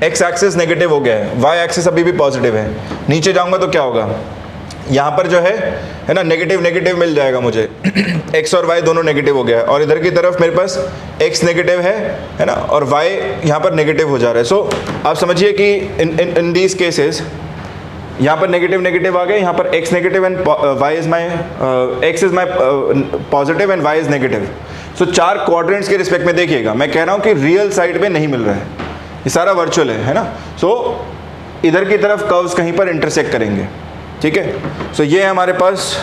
एक्स एक्सिस नेगेटिव हो गया है, वाई एक्सिस अभी भी पॉजिटिव है, नीचे जाऊंगा तो क्या होगा, यहाँ पर जो है ना नेगेटिव नेगेटिव मिल जाएगा मुझे x और y दोनों नेगेटिव हो गया है, और इधर की तरफ मेरे पास x नेगेटिव है ना, और y यहाँ पर नेगेटिव हो जा रहा है. सो आप समझिए कि इन दीज केसेस यहाँ पर नेगेटिव नेगेटिव आ गए, यहाँ पर x negative and y is my x is my positive and y is negative. So 4 quadrants के रिस्पेक्ट में देखिएगा, मैं कह रहा हूँ कि रियल साइड पे नहीं मिल रहा है, ये सारा वर्चुअल है ना. सो इधर की तरफ कर्व्स कहीं पर इंटरसेक्ट करेंगे, ठीक है. सो ये है हमारे पास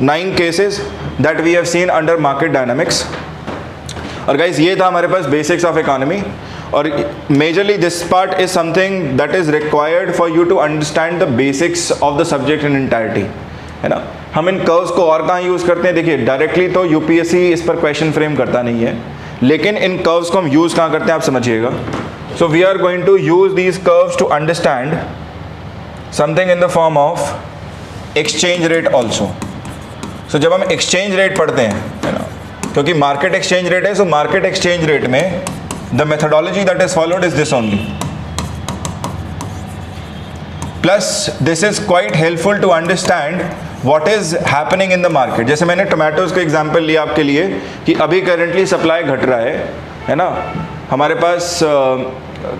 9 cases that we have seen under market dynamics. और गाइस ये था हमारे पास बेसिक्स ऑफ इकोनॉमी, और majorly this part is something that is required for you to understand the basics of the subject in entirety, है ना. हम इन curves को और कहाँ यूज़ करते हैं, देखिए डायरेक्टली तो यूपीएससी इस पर क्वेश्चन फ्रेम करता नहीं है, लेकिन इन कर्व्स को हम यूज़ कहाँ करते हैं आप समझिएगा. So we are going to use these curves to understand something in the form of exchange rate also. So जब हम एक्सचेंज रेट पढ़ते हैं, है ना, क्योंकि मार्केट एक्सचेंज रेट है, सो मार्केट एक्सचेंज रेट में the methodology that is followed is this only. Plus this is quite helpful to understand what is happening in the market. जैसे मैंने टोमेटोज का एग्जांपल लिया आपके लिए कि अभी करेंटली सप्लाई घट रहा है ना. हमारे पास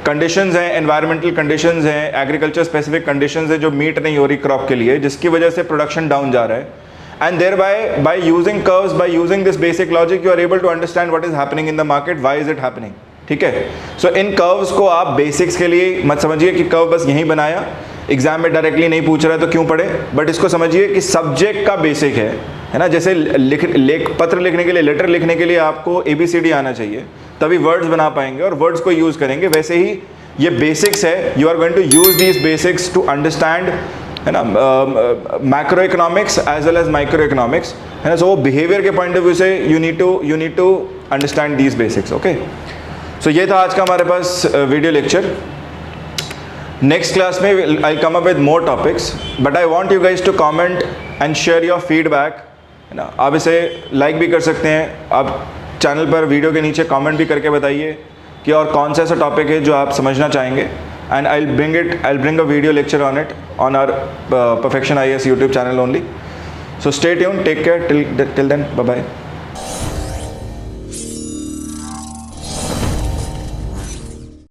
कंडीशंस हैं, एनवायरमेंटल कंडीशंस हैं, एग्रीकल्चर स्पेसिफिक कंडीशंस है जो मीट नहीं हो रही क्रॉप के लिए, जिसकी वजह से प्रोडक्शन डाउन जा रहा है. And thereby using curves, by using this basic logic, you are able to understand what is happening in the market, why is it happening, ठीक है. सो इन कर्व्स को आप बेसिक्स के लिए मत समझिए कि कर्व बस यहीं बनाया, एग्जाम में डायरेक्टली नहीं पूछ रहा है तो क्यों पढ़े, बट इसको समझिए कि सब्जेक्ट का बेसिक है ना. जैसे पत्र लिखने के लिए, लेटर लिखने के लिए आपको ABCD आना चाहिए, तभी वर्ड्स बना पाएंगे और वर्ड्स को यूज़ करेंगे. वैसे ही ये बेसिक्स है, you are going to use these basics to understand, है ना, macroeconomics as well as microeconomics, है ना. सो वो बिहेवियर के पॉइंट ऑफ व्यू से you need to understand these basics. Okay, so ये था आज का हमारे पास वीडियो लेक्चर. नेक्स्ट क्लास में I come up with more topics, but I want you guys to comment and share your feedback, है ना. आप इसे लाइक भी कर सकते हैं, आप चैनल पर वीडियो के नीचे कमेंट भी करके बताइए कि और कौन सा ऐसा टॉपिक है जो आप समझना चाहेंगे, and I will bring a video lecture on it on our Perfection IAS YouTube channel only. So stay tuned, take care, till then, bye bye.